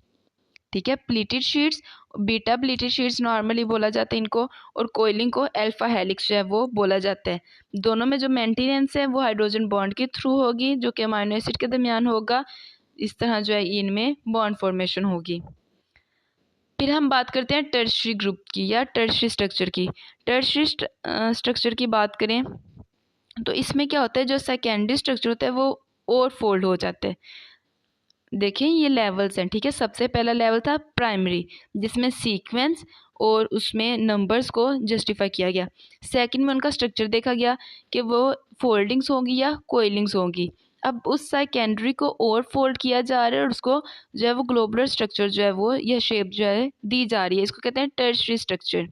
ठीक है, pleated sheets, beta pleated sheets normally बोला जाता है इनको, और कोइलिंग को अल्फा हेलिक्स जो है वो बोला जाता है। दोनों में जो मेंटेनेंस है वो हाइड्रोजन बॉन्ड के थ्रू होगी, जो कि अमाइनो एसिड के दरमियान होगा, इस तरह जो है इनमें बॉन्ड फॉर्मेशन होगी। फिर हम बात करते हैं टर्शियरी ग्रुप की या टर्शियरी स्ट्रक्चर की। टर्शियरी स्ट्रक्चर की बात करें तो इसमें क्या होता है, जो सेकेंडरी स्ट्रक्चर होता है वो और फोल्ड हो जाता है। देखें ये लेवल्स हैं, ठीक है, सबसे पहला लेवल था प्राइमरी जिसमें सीक्वेंस और उसमें नंबर्स को जस्टिफाई किया गया। सेकंड में उनका स्ट्रक्चर देखा गया कि वो फोल्डिंग्स होंगी या कोइलिंग्स होंगी। अब उस सेकेंडरी को और फोल्ड किया जा रहा है और उसको जो है वो ग्लोबुलर स्ट्रक्चर जो है वो यह शेप जो है दी जा रही है, इसको कहते हैं टर्शियरी स्ट्रक्चर,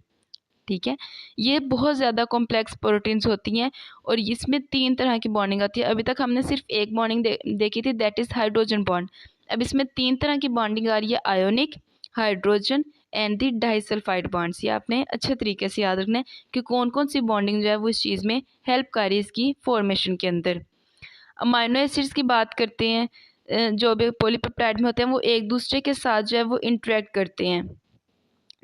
ठीक है। ये बहुत ज़्यादा कॉम्प्लेक्स प्रोटीन्स होती हैं और इसमें 3 तरह की बॉन्डिंग आती है। अभी तक हमने सिर्फ एक बॉन्डिंग देखी थी, दैट इज़ हाइड्रोजन बॉन्ड। अब इसमें 3 तरह की बॉन्डिंग आ रही है, ionic, hydrogen and the disulphide bonds. ये आपने अच्छे तरीके से याद रखना है कि कौन कौन सी बॉन्डिंग जो है वो इस चीज़ में हेल्प कर रही है इसकी फॉर्मेशन के अंदर। अमाइनो एसिड्स की बात करते हैं, जो भी पॉलीपेप्टाइड में होते हैं वो एक दूसरे के साथ जो है वो इंटरेक्ट करते हैं।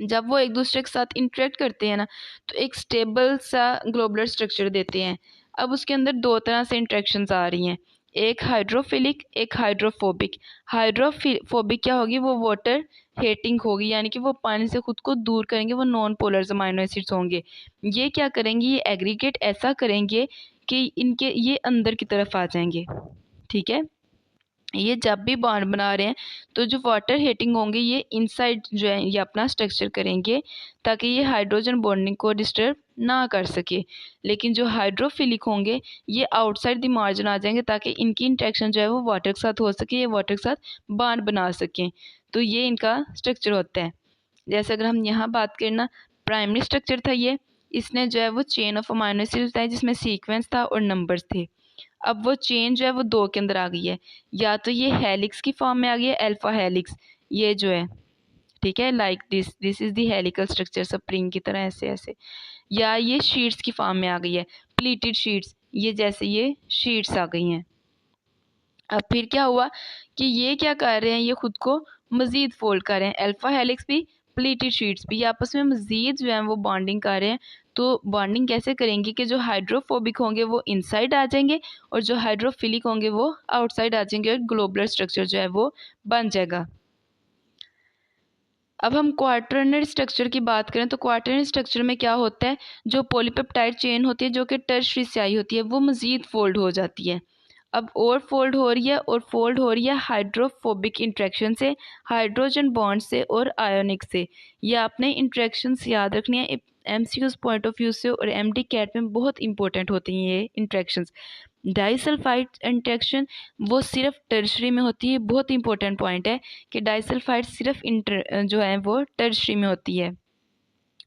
जब वो एक दूसरे के साथ इंटरेक्ट करते हैं ना, तो एक स्टेबल सा ग्लोबुलर स्ट्रक्चर देते हैं। अब उसके अंदर 2 तरह से इंटरेक्शंस आ रही हैं, एक हाइड्रोफिलिक, एक हाइड्रोफोबिक। हाइड्रोफोबिक क्या होगी, वो वाटर हेटिंग होगी, यानी कि वो पानी से खुद को दूर करेंगे, वो नॉन पोलर अमाइनो एसिड्स होंगे। ये क्या करेंगे, ये एग्रीगेट ऐसा करेंगे कि इनके ये अंदर की तरफ आ जाएंगे, ठीक है। ये जब भी बॉन्ड बना रहे हैं तो जो वाटर हीटिंग होंगे ये इनसाइड जो है ये अपना स्ट्रक्चर करेंगे ताकि ये हाइड्रोजन बॉन्डिंग को डिस्टर्ब ना कर सके। लेकिन जो हाइड्रोफिलिक होंगे ये आउटसाइड द मार्जिन आ जाएंगे ताकि इनकी इंटरेक्शन जो है वो वाटर के साथ हो सके, ये वाटर के साथ बॉन्ड बना सकें। तो ये इनका स्ट्रक्चर होता है। जैसे अगर हम यहाँ बात करें ना, प्राइमरी स्ट्रक्चर था ये, इसने जो है वो चेन ऑफ अमाइनो एसिड्स बताया जिसमें सीक्वेंस था और नंबर्स थे। अब वो चेन जो है वो 2 के अंदर आ गई है, या तो ये हेलिक्स की फॉर्म में आ गई है, अल्फा हेलिक्स, ये जो है, ठीक है, like this is the helical structure, spring की तरह ऐसे ऐसे, या ये शीट्स की फॉर्म में आ गई है, प्लीटेड शीट्स, ये जैसे ये शीट्स आ गई हैं। अब फिर क्या हुआ कि ये क्या कर रहे हैं, ये खुद को मज़ीद फोल्ड कर रहे हैं, अल्फा हेलिक्स भी प्लीटेड शीट्स भी, ये आपस में मज़ीद जो है वो बॉन्डिंग कर रहे हैं। तो बॉन्डिंग कैसे करेंगे कि जो हाइड्रोफोबिक होंगे वो इनसाइड आ जाएंगे और जो हाइड्रोफिलिक होंगे वो आउटसाइड आ जाएंगे और ग्लोबुलर स्ट्रक्चर जो है वो बन जाएगा। अब हम क्वार्टरनरी स्ट्रक्चर की बात करें तो क्वार्टरनरी स्ट्रक्चर में क्या होता है, जो पॉलीपेप्टाइड चेन होती है जो कि टर्शियरी से आई होती है वो मज़ीद फोल्ड हो जाती है। अब और फोल्ड हो रही है और फोल्ड हो रही है हाइड्रोफोबिक इंट्रैक्शन से, हाइड्रोजन बॉन्ड से और आयोनिक से। ये आपने इंट्रैक्शंस याद रखनी है एमसीक्यूज़ पॉइंट ऑफ व्यू से, और एमडी कैट में बहुत इंपॉर्टेंट होती हैं ये इंट्रैक्शंस। डाइसल्फाइड इंट्रैक्शन वो सिर्फ टर्शरी में होती है, बहुत इंपॉर्टेंट पॉइंट है कि डाइसल्फाइड सिर्फ जो है वो टर्शरी में होती है।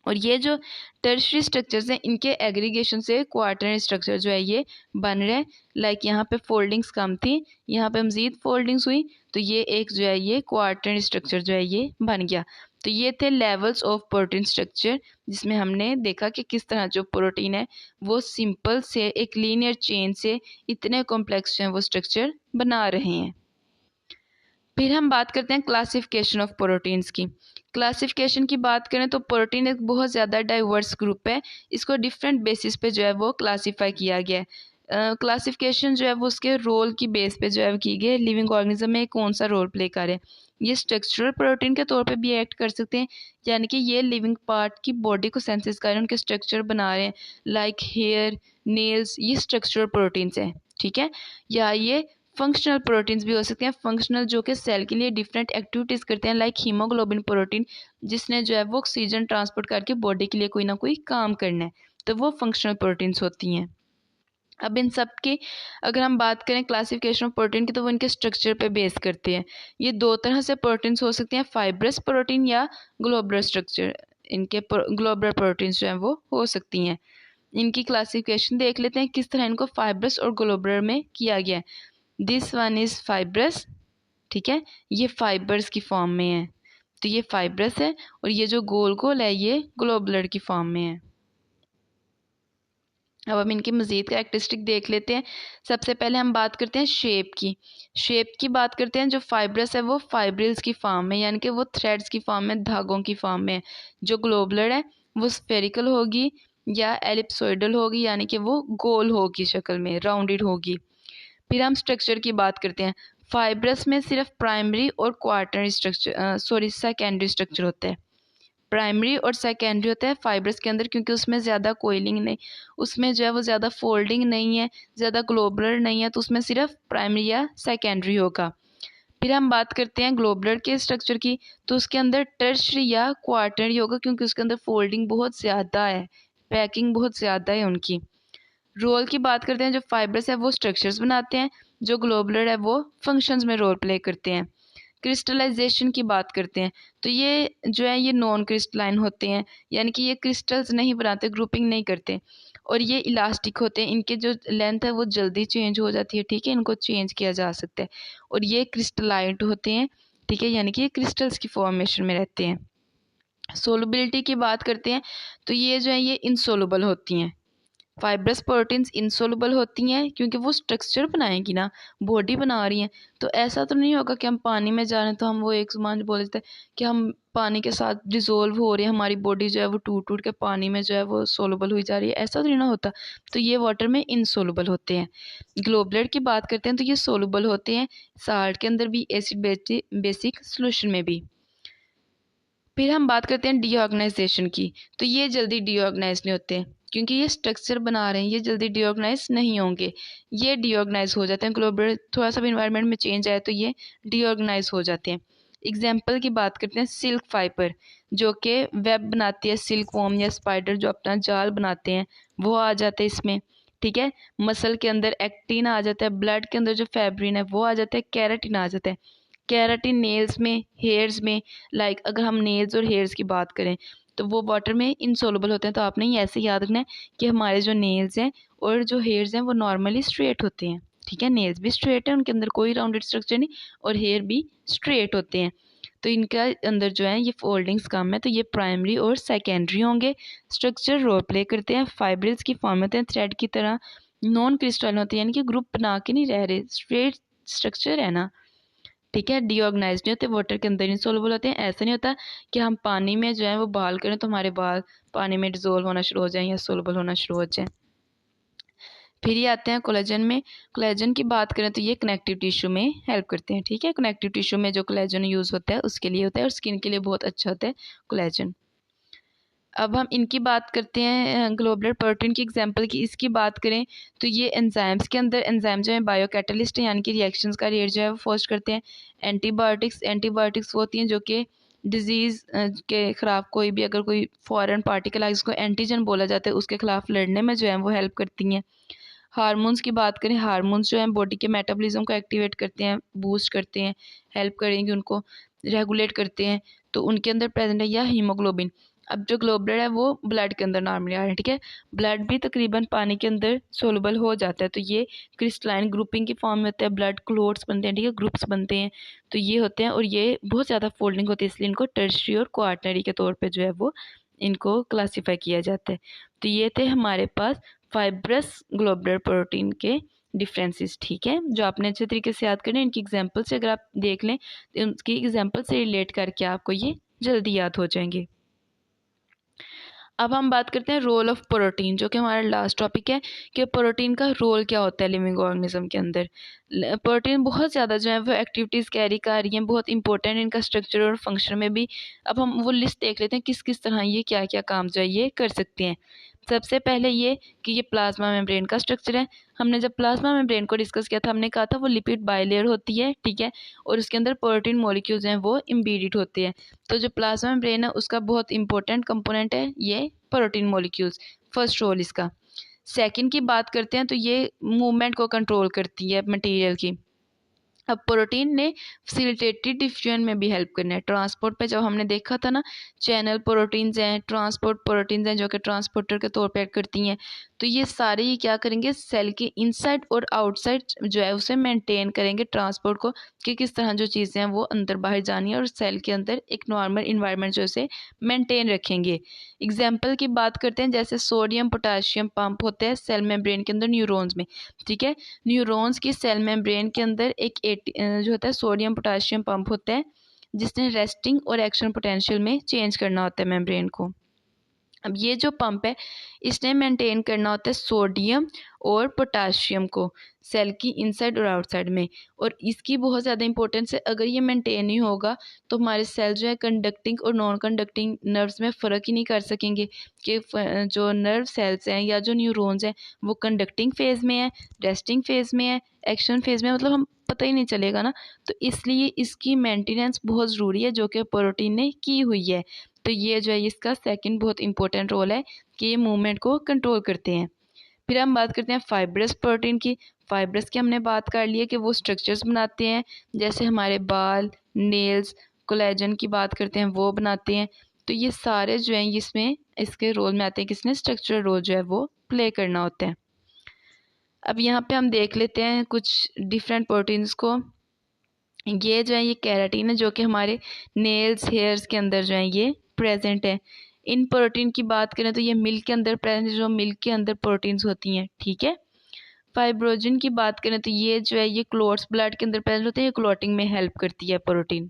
और ये जो टर्शरी स्ट्रक्चर्स हैं इनके एग्रीगेशन से क्वार्टरनरी स्ट्रक्चर जो है ये बन रहे हैं। लाइक यहाँ पे फोल्डिंग्स कम थी, यहाँ पे मज़ीद फोल्डिंग्स हुई, तो ये एक जो है ये क्वार्टरनरी स्ट्रक्चर जो है ये बन गया। तो ये थे लेवल्स ऑफ प्रोटीन स्ट्रक्चर, जिसमें हमने देखा कि किस तरह जो प्रोटीन है वो सिंपल से एक लीनियर चेन से इतने कॉम्प्लेक्स जो है वो स्ट्रक्चर बना रहे हैं। फिर हम बात करते हैं क्लासिफिकेशन ऑफ प्रोटीन्स की। क्लासिफिकेशन की बात करें तो प्रोटीन एक बहुत ज़्यादा डाइवर्स ग्रुप है, इसको डिफरेंट बेसिस पे जो है वो क्लासीफाई किया गया है। क्लासिफिकेशन जो है वो उसके रोल की बेस पे जो है की गई है, लिविंग ऑर्गेनिज्म में कौन सा रोल प्ले कर रहे हैं। ये स्ट्रक्चरल प्रोटीन के तौर पे भी एक्ट कर सकते हैं, यानी कि ये लिविंग पार्ट की बॉडी को सेंसिस कर रहे हैं, उनके स्ट्रक्चर बना रहे हैं, लाइक हेयर, नेल्स, ये स्ट्रक्चरल प्रोटीन्स हैं, ठीक है। या ये फंक्शनल प्रोटीन्स भी हो सकते हैं, फंक्शनल जो कि सेल के लिए डिफरेंट एक्टिविटीज़ करते हैं, लाइक हीमोग्लोबिन प्रोटीन, जिसने जो है वो ऑक्सीजन ट्रांसपोर्ट करके बॉडी के लिए कोई ना कोई काम करना है, तो वो फंक्शनल प्रोटीन्स होती हैं। अब इन सब की अगर हम बात करें क्लासिफिकेशन ऑफ प्रोटीन की, तो वो इनके स्ट्रक्चर पे बेस करते हैं। ये दो तरह से प्रोटीन्स हो सकते हैं, फाइब्रस प्रोटीन या ग्लोबुलर स्ट्रक्चर, इनके ग्लोबुलर प्रोटीन्स जो हैं वो हो सकती हैं। इनकी क्लासिफिकेशन देख लेते हैं किस तरह इनको फाइब्रस और ग्लोबुलर में किया गया है। दिस वन इज़ फाइब्रस, ठीक है, ये फाइबर्स की फॉर्म में है, तो ये फाइब्रस है, और ये जो गोल गोल है ये ग्लोबुलर की फॉर्म में है। अब हम इनकी मज़ीद कैरेक्टरिस्टिक देख लेते हैं। सबसे पहले हम बात करते हैं शेप की। शेप की बात करते हैं, जो फाइब्रस है वो फाइब्रिल्स की फॉर्म में, यानी कि वो थ्रेड्स की फॉर्म में, धागों की फॉर्म में है। जो ग्लोबुलर है वो स्फेरिकल होगी या एलिप्सोइडल होगी, यानी कि वो गोल होगी शक्ल में, राउंडेड होगी। फिर हम स्ट्रक्चर की बात करते हैं। फाइब्रस में सिर्फ प्राइमरी और क्वार्टररी स्ट्रक्चर सेकेंडरी स्ट्रक्चर होता है। प्राइमरी और सेकेंडरी होता है फाइब्रस के अंदर, क्योंकि उसमें ज़्यादा कोइलिंग नहीं, उसमें जो है वो ज़्यादा फोल्डिंग नहीं है, ज़्यादा ग्लोबुलर नहीं है, तो उसमें सिर्फ प्राइमरी या सेकेंडरी होगा। फिर हम बात करते हैं ग्लोबुलर के स्ट्रक्चर की, तो उसके अंदर टर्शरी या क्वार्टररी होगा, क्योंकि उसके अंदर फोल्डिंग बहुत ज़्यादा है, पैकिंग बहुत ज़्यादा है उनकी। रोल की बात करते हैं, जो फाइब्रस है वो स्ट्रक्चर्स बनाते हैं, जो ग्लोबुलर है वो फंक्शंस में रोल प्ले करते हैं। क्रिस्टलाइजेशन की बात करते हैं, तो ये जो है ये नॉन क्रिस्टलाइन होते हैं, यानी कि ये क्रिस्टल्स नहीं बनाते, ग्रुपिंग नहीं करते, और ये इलास्टिक होते हैं, इनके जो लेंथ है वो जल्दी चेंज हो जाती है, ठीक है, इनको चेंज किया जा सकता है, और ये क्रिस्टलाइट होते हैं, ठीक है, यानी कि ये क्रिस्टल्स की फॉर्मेशन में रहते हैं। सोलबिलिटी की बात करते हैं, तो ये जो है ये इनसोलुबल होती हैं। फाइब्रस प्रोटीन्स इनसोलुबल होती हैं, क्योंकि वो स्ट्रक्चर बनाएंगी ना, बॉडी बना रही हैं, तो ऐसा तो नहीं होगा कि हम पानी में जा रहे हैं तो हम वो एक समान बोल देते हैं कि हम पानी के साथ डिज़ोल्व हो रहे हैं, हमारी बॉडी जो है वो टूट टूट के पानी में जो है वो सोलुबल हुई जा रही है, ऐसा तो नहीं ना होता, तो ये वाटर में इनसोलुबल होते हैं। ग्लोबुलर की बात करते हैं, तो ये सोलुबल होते हैं, साल्ट के अंदर भी, एसिड बेसिक सोल्यूशन में भी। फिर हम बात करते हैं डीऑर्गेनाइजेशन की, तो ये जल्दी डीऑर्गेनाइज नहीं होते, क्योंकि ये स्ट्रक्चर बना रहे हैं, ये जल्दी डीऑर्गेनाइज नहीं होंगे, ये डीऑर्गेनाइज हो जाते हैं। ग्लोबल थोड़ा सा भी इन्वायरमेंट में चेंज आए तो ये डीऑर्गेनाइज हो जाते हैं। एग्जाम्पल की बात करते हैं, सिल्क फाइबर, जो कि वेब बनाती है, सिल्क वॉर्म या स्पाइडर जो अपना जाल बनाते हैं, वो आ जाते हैं इसमें, ठीक है। मसल के अंदर एक्टिन आ जाता है, ब्लड के अंदर जो फैब्रिन है वो आ जाता है, कैराटिन आ जाता है। कैराटिन नेल्स में, हेयर्स में, लाइक अगर हम नेल्स और हेयर्स की बात करें तो वो वाटर में इनसोलुबल होते हैं, तो आपने ये ऐसे याद रखना है कि हमारे जो नेल्स हैं और जो हेयर्स हैं वो नॉर्मली स्ट्रेट होते हैं, ठीक है, नेल्स भी स्ट्रेट है, उनके अंदर कोई राउंडेड स्ट्रक्चर नहीं, और हेयर भी स्ट्रेट होते हैं, तो इनका अंदर जो है ये फोल्डिंग्स कम है, तो ये प्राइमरी और सेकेंडरी होंगे। स्ट्रक्चर रोल प्ले करते हैं, फाइब्रिल्स की फॉर्म होते हैं, थ्रेड की तरह, नॉन क्रिस्टल होते हैं, यानी कि ग्रुप बना के नहीं रह रहे, स्ट्रेट स्ट्रक्चर है ना, ठीक है। डीऑर्गेनाइज नहीं होते, वाटर के अंदर इंसोल्युबल होते हैं। ऐसा नहीं होता कि हम पानी में जो है वो बाल करें तो हमारे बाल पानी में डिजोल्व होना शुरू हो जाएं या सोल्युबल होना शुरू हो जाए। फिर ये आते हैं कोलेजन में। कोलेजन की बात करें तो ये कनेक्टिव टिश्यू में हेल्प करते हैं, ठीक है, कनेक्टिव टिश्यू में जो कोलेजन यूज़ होता है उसके लिए होता है, और स्किन के लिए बहुत अच्छा होता है कोलेजन। अब हम इनकी बात करते हैं, ग्लोबुलर प्रोटीन की एग्जांपल की इसकी बात करें तो ये एंजाइम्स के अंदर, एंजाइम जो है बायो कैटलिस्ट है, यानी कि रिएक्शंस का रेट जो है वो फर्स्ट करते हैं। एंटीबायोटिक्स वो होती हैं जो कि डिजीज़ के ख़िलाफ़, कोई भी अगर कोई फॉरेन पार्टिकल आए जिसको एंटीजन बोला जाता है, उसके ख़िलाफ़ लड़ने में जो है वो हेल्प करती हैं। हार्मोन्स की बात करें, हार्मोन्स जो हैं बॉडी के मेटाबॉलिज्म को एक्टिवेट करते हैं, बूस्ट करते हैं, हेल्प करेंगे उनको, रेगुलेट करते हैं, तो उनके अंदर प्रेजेंट है। या हीमोग्लोबिन, अब जो ग्लोबुलर है वो ब्लड के अंदर नॉर्मली आ रहे हैं, ठीक है, ब्लड भी तकरीबन पानी के अंदर सोलुबल हो जाता है, तो ये क्रिस्टलाइन ग्रुपिंग की फॉर्म में होता है, ब्लड क्लोट्स बनते हैं, ठीक है, ग्रुप्स बनते हैं, तो ये होते हैं, और ये बहुत ज़्यादा फोल्डिंग होती है, इसलिए इनको टर्शरी और क्वार्टनरी के तौर पे जो है वो इनको क्लासीफाई किया जाता है। तो ये थे हमारे पास फाइब्रस ग्लोबुलर प्रोटीन के डिफरेंसेस, ठीक है, जो आपने अच्छे तरीके से याद करने, इनकी एग्जांपल से अगर आप देख लें तो उनकी एग्जांपल से रिलेट करके आपको ये जल्दी याद हो जाएंगे। अब हम बात करते हैं रोल ऑफ प्रोटीन, जो कि हमारा लास्ट टॉपिक है कि प्रोटीन का रोल क्या होता है लिविंग ऑर्गेनिज्म के अंदर। प्रोटीन बहुत ज़्यादा जो है वो एक्टिविटीज़ कैरी कर रही हैं, बहुत इंपॉर्टेंट इनका स्ट्रक्चर और फंक्शन में भी। अब हम वो लिस्ट देख लेते हैं किस किस तरह ये क्या क्या काम जो है ये कर सकते हैं। सबसे पहले ये कि ये प्लाज्मा मेम्ब्रेन का स्ट्रक्चर है। हमने जब प्लाज्मा मेम्ब्रेन को डिस्कस किया था हमने कहा था वो लिपिड बाइलेयर होती है, ठीक है, और उसके अंदर प्रोटीन मॉलिक्यूल्स हैं वो इम्बेडेड होते हैं। तो जो प्लाज्मा मेम्ब्रेन है उसका बहुत इंपॉर्टेंट कंपोनेंट है ये प्रोटीन मॉलिक्यूल्स, फर्स्ट रोल इसका। सेकंड की बात करते हैं तो ये मूवमेंट को कंट्रोल करती है मटेरियल की। अब प्रोटीन ने फैसिलिटेटेड डिफिशन में भी हेल्प करना है। ट्रांसपोर्ट पे जब हमने देखा था ना, चैनल प्रोटीन्स हैं, ट्रांसपोर्ट प्रोटीन्स हैं जो कि ट्रांसपोर्टर के तौर पे एक्ट करती हैं। तो ये सारे ये क्या करेंगे, सेल के इनसाइड और आउटसाइड जो है उसे मेंटेन करेंगे ट्रांसपोर्ट को, कि किस तरह जो चीज़ें हैं वो अंदर बाहर जानी है और सेल के अंदर एक नॉर्मल इन्वायरमेंट जो है मेंटेन रखेंगे। एग्जाम्पल की बात करते हैं, जैसे सोडियम पोटाशियम पंप होते हैं सेल मेम्ब्रेन के अंदर न्यूरॉन्स में, ठीक है। न्यूरॉन्स की सेल मेम्ब्रेन के अंदर एक जो होता है सोडियम पोटाशियम पंप होता है, जिसने रेस्टिंग और एक्शन पोटेंशियल में चेंज करना होता है मेम्ब्रेन को। अब ये जो पंप है इसने मेंटेन करना होता है सोडियम और पोटाशियम को सेल की इनसाइड और आउटसाइड में, और इसकी बहुत ज़्यादा इंपॉर्टेंस है। अगर ये मेंटेन नहीं होगा तो हमारे सेल जो है कंडक्टिंग और नॉन कंडक्टिंग नर्व्स में फ़र्क ही नहीं कर सकेंगे कि जो नर्व सेल्स हैं या जो न्यूरॉन्स हैं वो कंडक्टिंग फेज़ में है, रेस्टिंग फेज़ में है, एक्शन फेज़ में, मतलब हम पता ही नहीं चलेगा ना। तो इसलिए इसकी मेंटेनेंस बहुत ज़रूरी है जो कि प्रोटीन ने की हुई है। तो ये जो है इसका सेकंड बहुत इंपॉर्टेंट रोल है कि ये मूवमेंट को कंट्रोल करते हैं। फिर हम बात करते हैं फाइब्रस प्रोटीन की। फाइब्रस की हमने बात कर ली है कि वो स्ट्रक्चर्स बनाते हैं, जैसे हमारे बाल, नेल्स, कोलेजन की बात करते हैं वो बनाते हैं। तो ये सारे जो हैं इसमें इसके रोल में आते हैं, किसने स्ट्रक्चरल रोल जो है वो प्ले करना होता है। अब यहाँ पे हम देख लेते हैं कुछ डिफरेंट प्रोटीन्स को। ये जो है ये केराटिन है जो कि हमारे नेल्स हेयर्स के अंदर जो है ये प्रेजेंट है। इन प्रोटीन की बात करें तो ये मिल्क के अंदर प्रेजेंट है, जो मिल्क के अंदर प्रोटीन्स होती हैं, ठीक है। फाइब्रोजिन की बात करें तो ये जो है ये क्लोट्स ब्लड के अंदर प्रेजेंट होते हैं, ये क्लोटिंग में हेल्प करती है प्रोटीन।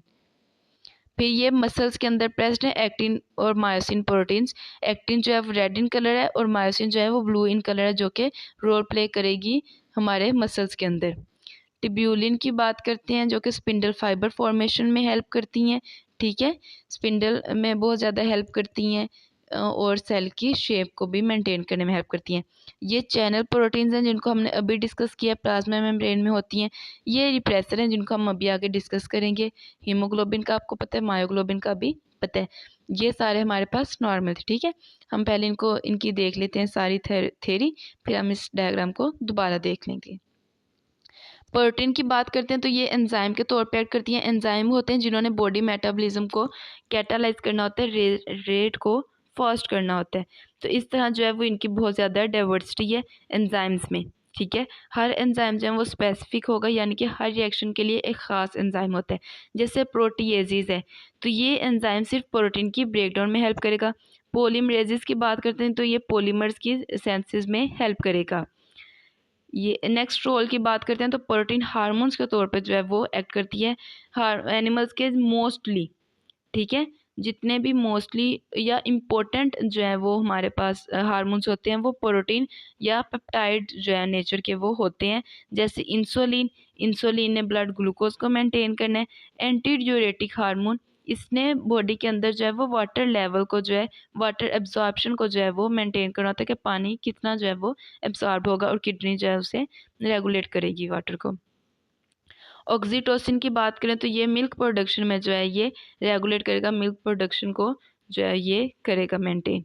फिर ये मसल्स के अंदर प्रेजेंट है एक्टिन और मायोसिन प्रोटीन्स। एक्टिन जो है वो रेड इन कलर है और मायोसिन जो है वो ब्लू इन कलर है, जो कि रोल प्ले करेगी हमारे मसल्स के अंदर। टिब्यूलिन की बात करते हैं जो कि स्पिंडल फाइबर फॉर्मेशन में हेल्प करती हैं, ठीक है, स्पिंडल में बहुत ज़्यादा हेल्प करती हैं और सेल की शेप को भी मेंटेन करने में हेल्प करती हैं। ये चैनल प्रोटीन्स हैं जिनको हमने अभी डिस्कस किया, प्लाज्मा मेम्ब्रेन में होती हैं। ये रिप्रेसर हैं जिनको हम अभी आगे डिस्कस करेंगे। हीमोग्लोबिन का आपको पता है, मायोग्लोबिन का भी पता है। ये सारे हमारे पास नॉर्मल थे, ठीक है। हम पहले इनको इनकी देख लेते हैं सारी थेरी, फिर हम इस डायग्राम को दोबारा देख लेंगे। प्रोटीन की बात करते हैं तो ये एंजाइम के तौर पे एक्ट करती हैं। एंजाइम होते हैं जिन्होंने बॉडी मेटाबॉलिज्म को कैटालाइज करना होता है, रेट को फास्ट करना होता है। तो इस तरह जो है वो इनकी बहुत ज़्यादा डाइवर्सिटी है एंजाइम्स में, ठीक है। हर एंजाइम जो है वो स्पेसिफिक होगा, यानी कि हर रिएक्शन के लिए एक ख़ास एंजाइम होता है। जैसे प्रोटीएजेज है तो ये एंजाइम सिर्फ प्रोटीन की ब्रेकडाउन में हेल्प करेगा। पॉलीमरेजेज की बात करते हैं तो ये पॉलीमर्स की सेंसेस में हेल्प करेगा। ये नेक्स्ट रोल की बात करते हैं तो प्रोटीन हार्मोन्स के तौर पे जो है वो एक्ट करती है एनिमल्स के मोस्टली, ठीक है। जितने भी मोस्टली या इम्पोर्टेंट जो है वो हमारे पास हार्मोन्स होते हैं वो प्रोटीन या पेप्टाइड जो है नेचर के वो होते हैं। जैसे इंसुलिन, इंसुलिन ने ब्लड ग्लूकोज को मेंटेन करना है। एंटी ड्यूरेटिक हार्मोन, इसने बॉडी के अंदर जो है वो वाटर लेवल को जो है वाटर एब्जॉर्प्शन को जो है वो मेंटेन करना होता है कि पानी कितना जो है वो एब्जॉर्ब होगा, और किडनी जो है उसे रेगुलेट करेगी वाटर को। ऑक्सीटोसिन की बात करें तो ये मिल्क प्रोडक्शन में जो है ये रेगुलेट करेगा, मिल्क प्रोडक्शन को जो है ये करेगा मेंटेन।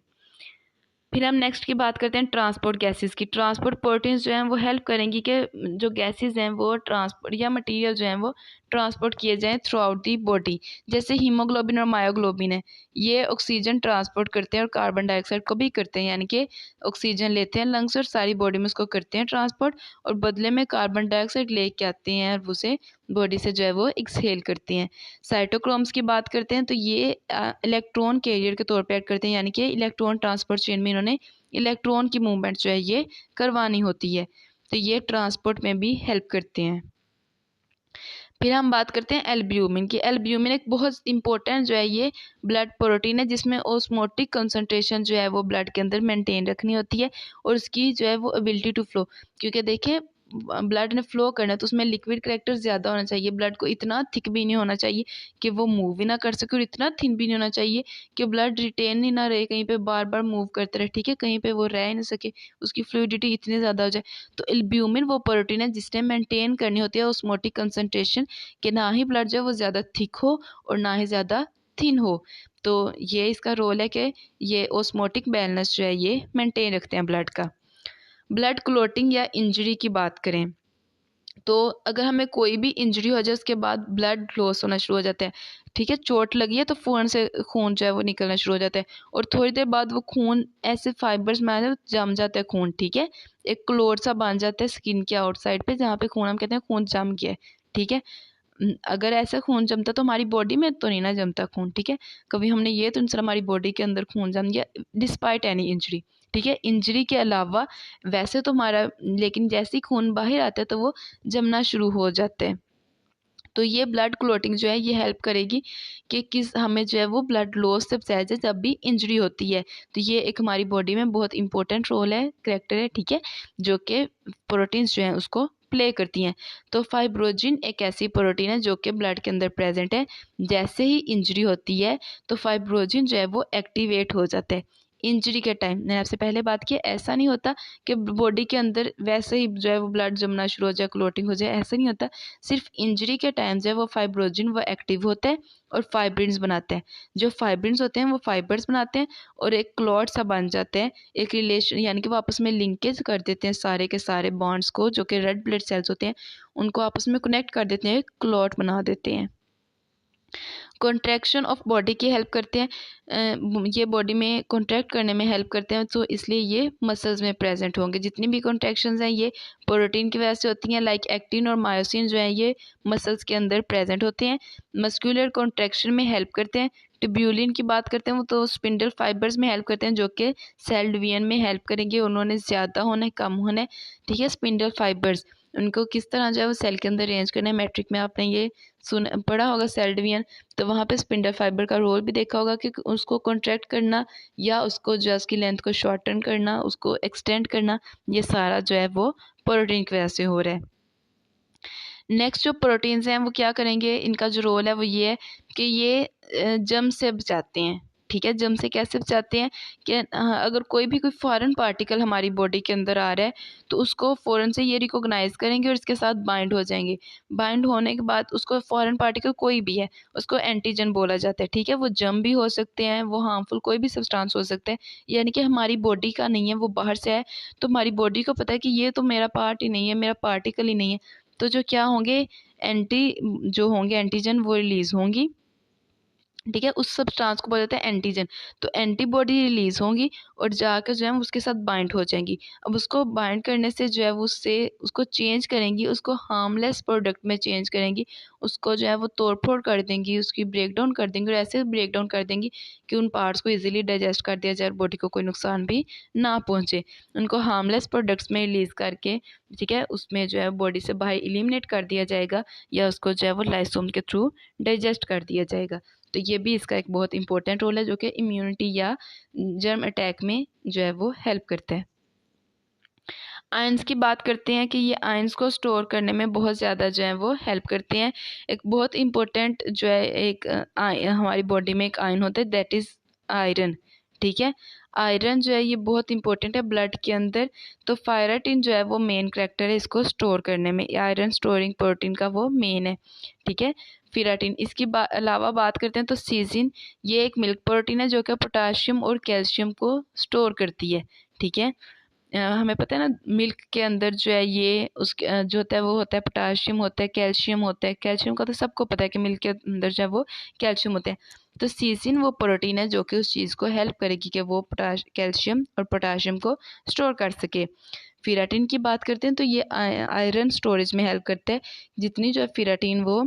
फिर हम नेक्स्ट की बात करते हैं ट्रांसपोर्ट गैसेस की। ट्रांसपोर्ट प्रोटीन्स जो हैं वो हेल्प करेंगी कि जो गैसेस हैं वो ट्रांसपोर्ट या मटेरियल जो हैं वो ट्रांसपोर्ट किए जाएं थ्रू आउट दी बॉडी। जैसे हीमोग्लोबिन और मायोग्लोबिन है, ये ऑक्सीजन ट्रांसपोर्ट करते हैं और कार्बन डाइऑक्साइड को भी करते हैं, यानी कि ऑक्सीजन लेते हैं लंग्स और सारी बॉडी में उसको करते हैं ट्रांसपोर्ट, और बदले में कार्बन डाइऑक्साइड लेके आते हैं और उसे बॉडी से जो है वो एक्सहेल करते हैं। साइटोक्रोम्स की बात करते हैं तो ये इलेक्ट्रॉन कैरियर के तौर पर एक्ट करते हैं, यानी कि इलेक्ट्रॉन ट्रांसपोर्ट चेन में इन्होंने इलेक्ट्रॉन की मूवमेंट जो है ये करवानी होती है। तो ये ट्रांसपोर्ट में भी हेल्प करते हैं। फिर हम बात करते हैं एल्ब्यूमिन की। एल्ब्यूमिन एक बहुत इंपॉर्टेंट जो है ये ब्लड प्रोटीन है, जिसमें ऑस्मोटिक कंसंट्रेशन जो है वो ब्लड के अंदर मेंटेन रखनी होती है, और उसकी जो है वो एबिलिटी टू फ्लो, क्योंकि देखें ब्लड ने फ्लो करना है तो उसमें लिक्विड करेक्टर ज़्यादा होना चाहिए। ब्लड को इतना थिक भी नहीं होना चाहिए कि वो मूव ही ना कर सके, और इतना थिन भी नहीं होना चाहिए कि ब्लड रिटेन ही ना रहे, कहीं पे बार बार मूव करते रहे, ठीक है, कहीं पे वो रह ही नहीं सके, उसकी फ्लूइडिटी इतनी ज़्यादा हो जाए। तो एल्ब्यूमिन वो प्रोटीन है जिसने मेंटेन करनी होती है ऑस्मोटिक कंसंट्रेशन, कि ना ही ब्लड जो है वो ज़्यादा थिक हो और ना ही ज़्यादा थिन हो। तो ये इसका रोल है कि ये ऑस्मोटिक बैलेंस जो है ये मेंटेन रखते हैं ब्लड का। ब्लड क्लोटिंग या इंजरी की बात करें तो अगर हमें कोई भी इंजरी हो जाए उसके बाद ब्लड लॉस होना शुरू हो जाता है, ठीक है, चोट लगी है तो फ़ौरन से खून जो है वो निकलना शुरू हो जाता है, और थोड़ी देर बाद वो खून ऐसे फाइबर्स में आ जाए जम जाता है खून, ठीक है, एक क्लोट सा बन जाता है स्किन के आउटसाइड पे, जहाँ पे खून हम कहते हैं खून जम गया है, ठीक है। अगर ऐसा खून जमता तो हमारी बॉडी में तो नहीं ना जमता खून, ठीक है, कभी हमने ये तो नहीं सुना हमारी बॉडी के अंदर खून जम गया डिस्पाइट एनी इंजरी, ठीक है। इंजरी के अलावा वैसे तो हमारा, लेकिन जैसे ही खून बाहर आता है तो वो जमना शुरू हो जाता है। तो ये ब्लड क्लोटिंग जो है ये हेल्प करेगी कि किस हमें जो है वो ब्लड लॉस से बचाया जाए जब भी इंजरी होती है। तो ये एक हमारी बॉडी में बहुत इंपॉर्टेंट रोल है, करेक्टर है, ठीक है, जो कि प्रोटीन्स जो हैं उसको प्ले करती हैं। तो फाइब्रोजिन एक ऐसी प्रोटीन है जो कि ब्लड के अंदर प्रेजेंट है। जैसे ही इंजरी होती है तो फाइब्रोजिन जो है वो एक्टिवेट हो जाता है। इंजरी के टाइम मैंने आपसे पहले बात की, ऐसा नहीं होता कि बॉडी के अंदर वैसे ही जो है वो ब्लड जमना शुरू हो जाए, क्लोटिंग हो जाए, ऐसा नहीं होता। सिर्फ इंजरी के टाइम जो है वो फाइब्रोजिन वो एक्टिव होता है और फाइब्रिन्स बनाते हैं। जो फाइब्रिन्स होते हैं वो फाइबर्स बनाते हैं और एक क्लॉट सा बन जाते हैं, एक रिलेशन, यानी कि वो आपस में लिंकेज कर देते हैं सारे के सारे बॉन्ड्स को, जो कि रेड ब्लड सेल्स होते हैं उनको आपस में कनेक्ट कर देते हैं, क्लॉट बना देते हैं। कॉन्ट्रैक्शन ऑफ बॉडी की हेल्प करते हैं, ये बॉडी में कॉन्ट्रैक्ट करने में हेल्प करते हैं, तो इसलिए ये मसल्स में प्रेजेंट होंगे। जितनी भी कॉन्ट्रैक्शंस हैं ये प्रोटीन की वजह से होती हैं, लाइक एक्टिन और मायोसिन जो है ये मसल्स के अंदर प्रेजेंट होते हैं। मस्कुलर कॉन्ट्रैक्शन में हेल्प करते हैं। ट्यूब्यूलिन की बात करते हैं वो तो स्पिंडल फाइबर्स में हेल्प करते हैं, जो कि सेल डिवीजन में हेल्प करेंगे, उन्होंने ज़्यादा होना है कम होना है, ठीक है। स्पिंडल फाइबर्स उनको किस तरह जो है वो सेल के अंदर अरेंज करना है, मैट्रिक में आपने ये पढ़ा होगा सेल डिवीजन, तो वहाँ पे स्पिंडल फाइबर का रोल भी देखा होगा कि उसको कॉन्ट्रैक्ट करना या उसको जो है उसकी लेंथ को शॉर्टन करना, उसको एक्सटेंड करना, ये सारा जो है वो प्रोटीन की वजह से हो रहा है। नेक्स्ट जो प्रोटीन्स हैं वो क्या करेंगे, इनका जो रोल है वो ये है कि ये जम से बचाते हैं, ठीक है। जम से कैसे बचाते हैं कि अगर कोई फॉरेन पार्टिकल हमारी बॉडी के अंदर आ रहा है तो उसको फ़ौरन से ये रिकॉग्नाइज़ करेंगे और इसके साथ बाइंड हो जाएंगे। बाइंड होने के बाद उसको फॉरेन पार्टिकल कोई भी है उसको एंटीजन बोला जाता है, ठीक है। वो जम भी हो सकते हैं, वो हार्मफुल कोई भी सब्सटेंस हो सकता है, यानी कि हमारी बॉडी का नहीं है, वो बाहर से है, तो हमारी बॉडी को पता है कि ये तो मेरा पार्ट ही नहीं है, मेरा पार्टिकल ही नहीं है, तो जो क्या होंगे जो होंगे एंटीजन वो रिलीज़ होंगी, ठीक है। उस सब्सटेंस को बोला जाता है एंटीजन। तो एंटीबॉडी रिलीज होंगी और जाकर जो है उसके साथ बाइंड हो जाएंगी। अब उसको बाइंड करने से जो है वो उससे उसको चेंज करेंगी, उसको हार्मलेस प्रोडक्ट में चेंज करेंगी, उसको जो है वो तोड़ फोड़ कर देंगी, उसकी ब्रेक डाउन कर देंगी, और ऐसे ब्रेक डाउन कर देंगी कि उन पार्ट्स को इजीली डाइजेस्ट कर दिया जाए और बॉडी को कोई नुकसान भी ना पहुँचे। उनको हार्मलेस प्रोडक्ट्स में रिलीज़ करके, ठीक है, उसमें जो है बॉडी से बाहर एलिमिनेट कर दिया जाएगा या उसको जो है वो लाइसोम के थ्रू डाइजेस्ट कर दिया जाएगा। तो ये भी इसका एक बहुत इंपॉर्टेंट रोल है जो कि इम्यूनिटी या जर्म अटैक में जो है वो हेल्प करता है। आयंस की बात करते हैं कि ये आयंस को स्टोर करने में बहुत ज़्यादा जो है वो हेल्प करते हैं। एक बहुत इम्पोर्टेंट जो है एक हमारी बॉडी में एक आयन होता है, दैट इज़ आयरन, ठीक है। आयरन जो है ये बहुत इंपॉर्टेंट है ब्लड के अंदर। तो फायरेटिन जो है वो मेन करेक्टर है इसको स्टोर करने में, आयरन स्टोरिंग प्रोटीन का वो मेन है, ठीक है। फिराटिन इसकी अलावा बात करते हैं तो सीजिन, ये एक मिल्क प्रोटीन है जो कि पोटाशियम और कैल्शियम को स्टोर करती है, ठीक है। हमें पता है ना मिल्क के अंदर जो है ये उसके जो होता है वो होता है पोटाशियम होता है, कैल्शियम होता है। कैल्शियम का तो सबको पता है कि मिल्क के अंदर जो है वो कैल्शियम होता है। तो सीजिन वो प्रोटीन है जो कि उस चीज़ को हेल्प करेगी कि वो कैल्शियम और पोटाशियम को स्टोर कर सके। फिराटिन की बात करते हैं तो ये आयरन स्टोरेज में हेल्प करता है। जितनी जो है फिराटिन वो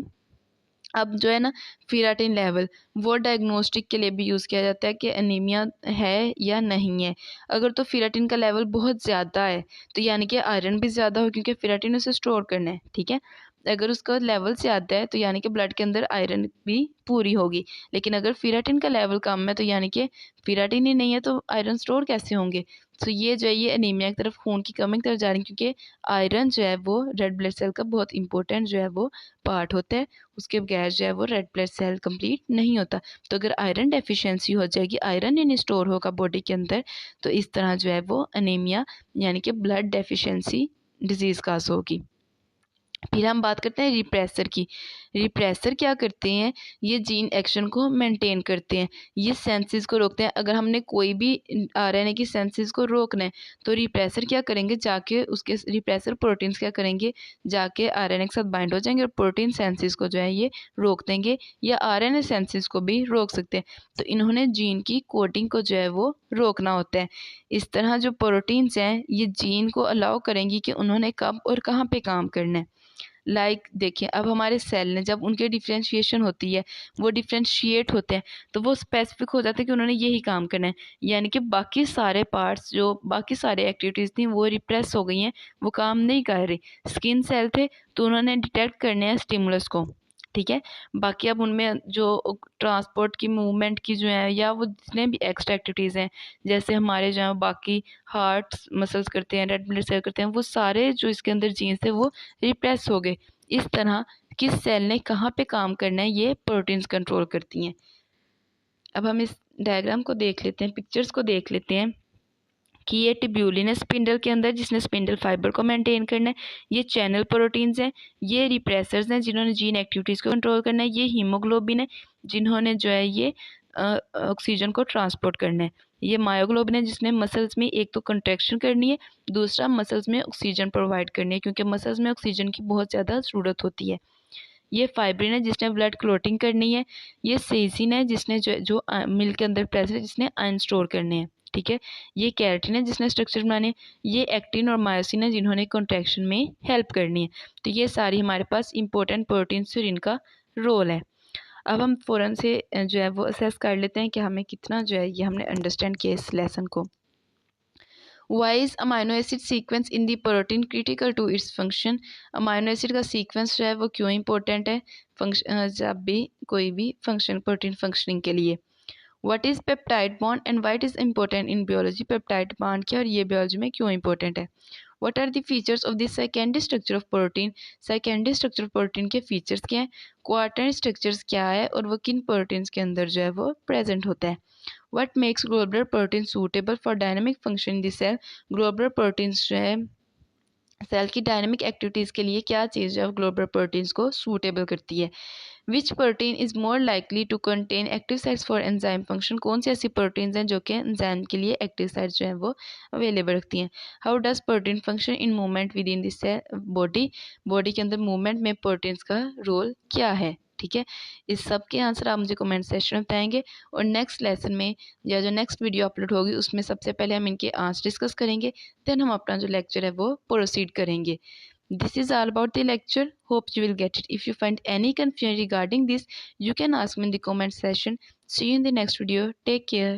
अब जो है ना फेराटिन लेवल, वो डायग्नोस्टिक के लिए भी यूज़ किया जाता है कि एनीमिया है या नहीं है। अगर तो फेराटिन का लेवल बहुत ज़्यादा है तो यानी कि आयरन भी ज़्यादा हो, क्योंकि फेराटिन उसे स्टोर करना है, ठीक है। अगर उसका लेवल ज़्यादा है तो यानी कि ब्लड के अंदर आयरन भी पूरी होगी। लेकिन अगर फेराटिन का लेवल कम है तो यानी कि फेराटिन ही नहीं है तो आयरन स्टोर कैसे होंगे। तो ये जो है ये एनीमिया की तरफ, खून की कमी की तरफ जा रही है, क्योंकि आयरन जो है वो रेड ब्लड सेल का बहुत इंपॉर्टेंट जो है वो पार्ट होता है। उसके बगैर जो है वो रेड ब्लड सेल कंप्लीट नहीं होता। तो अगर आयरन डेफिशिएंसी हो जाएगी, आयरन ही नहीं स्टोर होगा बॉडी के अंदर, तो इस तरह जो है वो एनीमिया यानी कि ब्लड डेफिशिएंसी डिजीज़ काज होगी। फिर हम बात करते हैं रिप्रेसर की। रिप्रेसर क्या करते हैं, ये जीन एक्शन को मेंटेन करते हैं, ये सेंसेस को रोकते हैं। अगर हमने कोई भी आरएनए की सेंसेस को रोकना है तो रिप्रेसर क्या करेंगे, जाके उसके रिप्रेसर प्रोटीन्स क्या करेंगे, जाके आरएनए के साथ बाइंड हो जाएंगे और प्रोटीन सेंसेस को जो है ये रोक देंगे, या आरएनए सेंसेस को भी रोक सकते हैं। तो इन्होंने जीन की कोडिंग को जो है वो रोकना होता है। इस तरह जो प्रोटीन्स हैं ये जीन को अलाउ करेंगी कि उन्होंने कब और कहाँ पे काम करना है। देखिए, अब हमारे सेल ने जब उनके डिफ्रेंशिएशन होती है, वो डिफ्रेंशिएट होते हैं, तो वो स्पेसिफिक हो जाता है कि उन्होंने यही काम करना है। यानी कि बाकी सारे पार्ट्स, जो बाकी सारे एक्टिविटीज़ थी वो रिप्रेस हो गई हैं, वो काम नहीं कर रही। स्किन सेल थे तो उन्होंने डिटेक्ट करने हैं स्टिमुलस को, ठीक है। बाकी अब उनमें जो ट्रांसपोर्ट की, मूवमेंट की जो है, या वो जितने भी एक्स्ट्रा एक्टिविटीज़ हैं, जैसे हमारे जो है बाकी हार्ट्स मसल्स करते हैं, रेड ब्लड सेल करते हैं, वो सारे जो इसके अंदर जीन्स थे वो रिप्रेस हो गए। इस तरह किस सेल ने कहाँ पे काम करना है ये प्रोटीन्स कंट्रोल करती हैं। अब हम इस डायग्राम को देख लेते हैं, पिक्चर्स को देख लेते हैं कि ये ट्यूब्यूलिन है स्पिंडल के अंदर, जिसने स्पिंडल फाइबर को मेंटेन करना है। ये चैनल प्रोटीन्स हैं, ये रिप्रेसर्स हैं जिन्होंने जीन एक्टिविटीज़ को कंट्रोल करना है। ये हीमोग्लोबिन है जिन्होंने जो है ये ऑक्सीजन को ट्रांसपोर्ट करना है। ये मायोग्लोबिन है जिसने मसल्स में एक तो कंट्रैक्शन करनी है, दूसरा मसल्स में ऑक्सीजन प्रोवाइड करनी है, क्योंकि मसल्स में ऑक्सीजन की बहुत ज़्यादा ज़रूरत होती है। ये फाइब्रिन है जिसने ब्लड क्लोटिंग करनी है। ये सेसिन है जिसने जो मिल्क के अंदर प्रेजेंट है, जिसने आयन स्टोर करने हैं, ठीक है। ये कैरेटिन है जिसने स्ट्रक्चर बनाने हैं। ये एक्टिन और मायोसिन है जिन्होंने कॉन्ट्रैक्शन में हेल्प करनी है। तो ये सारी हमारे पास इंपॉर्टेंट प्रोटीन्स और इनका रोल है। अब हम फ़ौरन से जो है वो असेस कर लेते हैं कि हमें कितना जो है ये हमने अंडरस्टैंड किया इस लेसन को। Why is amino acid sequence in the protein critical to its function? Amino acid का सीक्वेंस जो है वो क्यों इंपॉर्टेंट है फंक्शन, जब भी कोई भी फंक्शन प्रोटीन फंक्शनिंग के लिए। What is peptide bond and why it is important in biology. Peptide bond क्या और ये बियोलॉजी में क्यों इंपॉर्टेंट है। What are the features of the secondary structure of protein. Secondary structure of protein के फीचर्स क्या हैं। क्वार्टरनरी स्ट्रक्चर्स क्या है और वो किन प्रोटीन्स के अंदर जो है वो प्रेजेंट होता है। What makes globular protein suitable for dynamic function in the cell? Globular proteins जो है सेल की डायनेमिक एक्टिविटीज़ के लिए क्या चीज़ जो है ग्लोबुलर प्रोटीन्स को सूटेबल करती है। Which protein is more likely to contain active sites for enzyme function. कौन सी ऐसी प्रोटीन्स हैं जो कि एंजाइम के लिए एक्टिव साइट्स जो है वो अवेलेबल रखती हैं। How does protein function in movement with in this body. Body के अंदर मूवमेंट में प्रोटीन्स का रोल क्या है, ठीक है। इस सब के आंसर आप मुझे कमेंट सेक्शन में बताएंगे, और नेक्स्ट लेसन में या जो नेक्स्ट वीडियो अपलोड होगी उसमें सबसे पहले हम इनके आंसर डिस्कस करेंगे, देन हम अपना जो लेक्चर है वो प्रोसीड करेंगे। This is all about the lecture. Hope you will get it. If you find any confusion regarding this, you can ask me in the comment section. See you in the next video. Take care.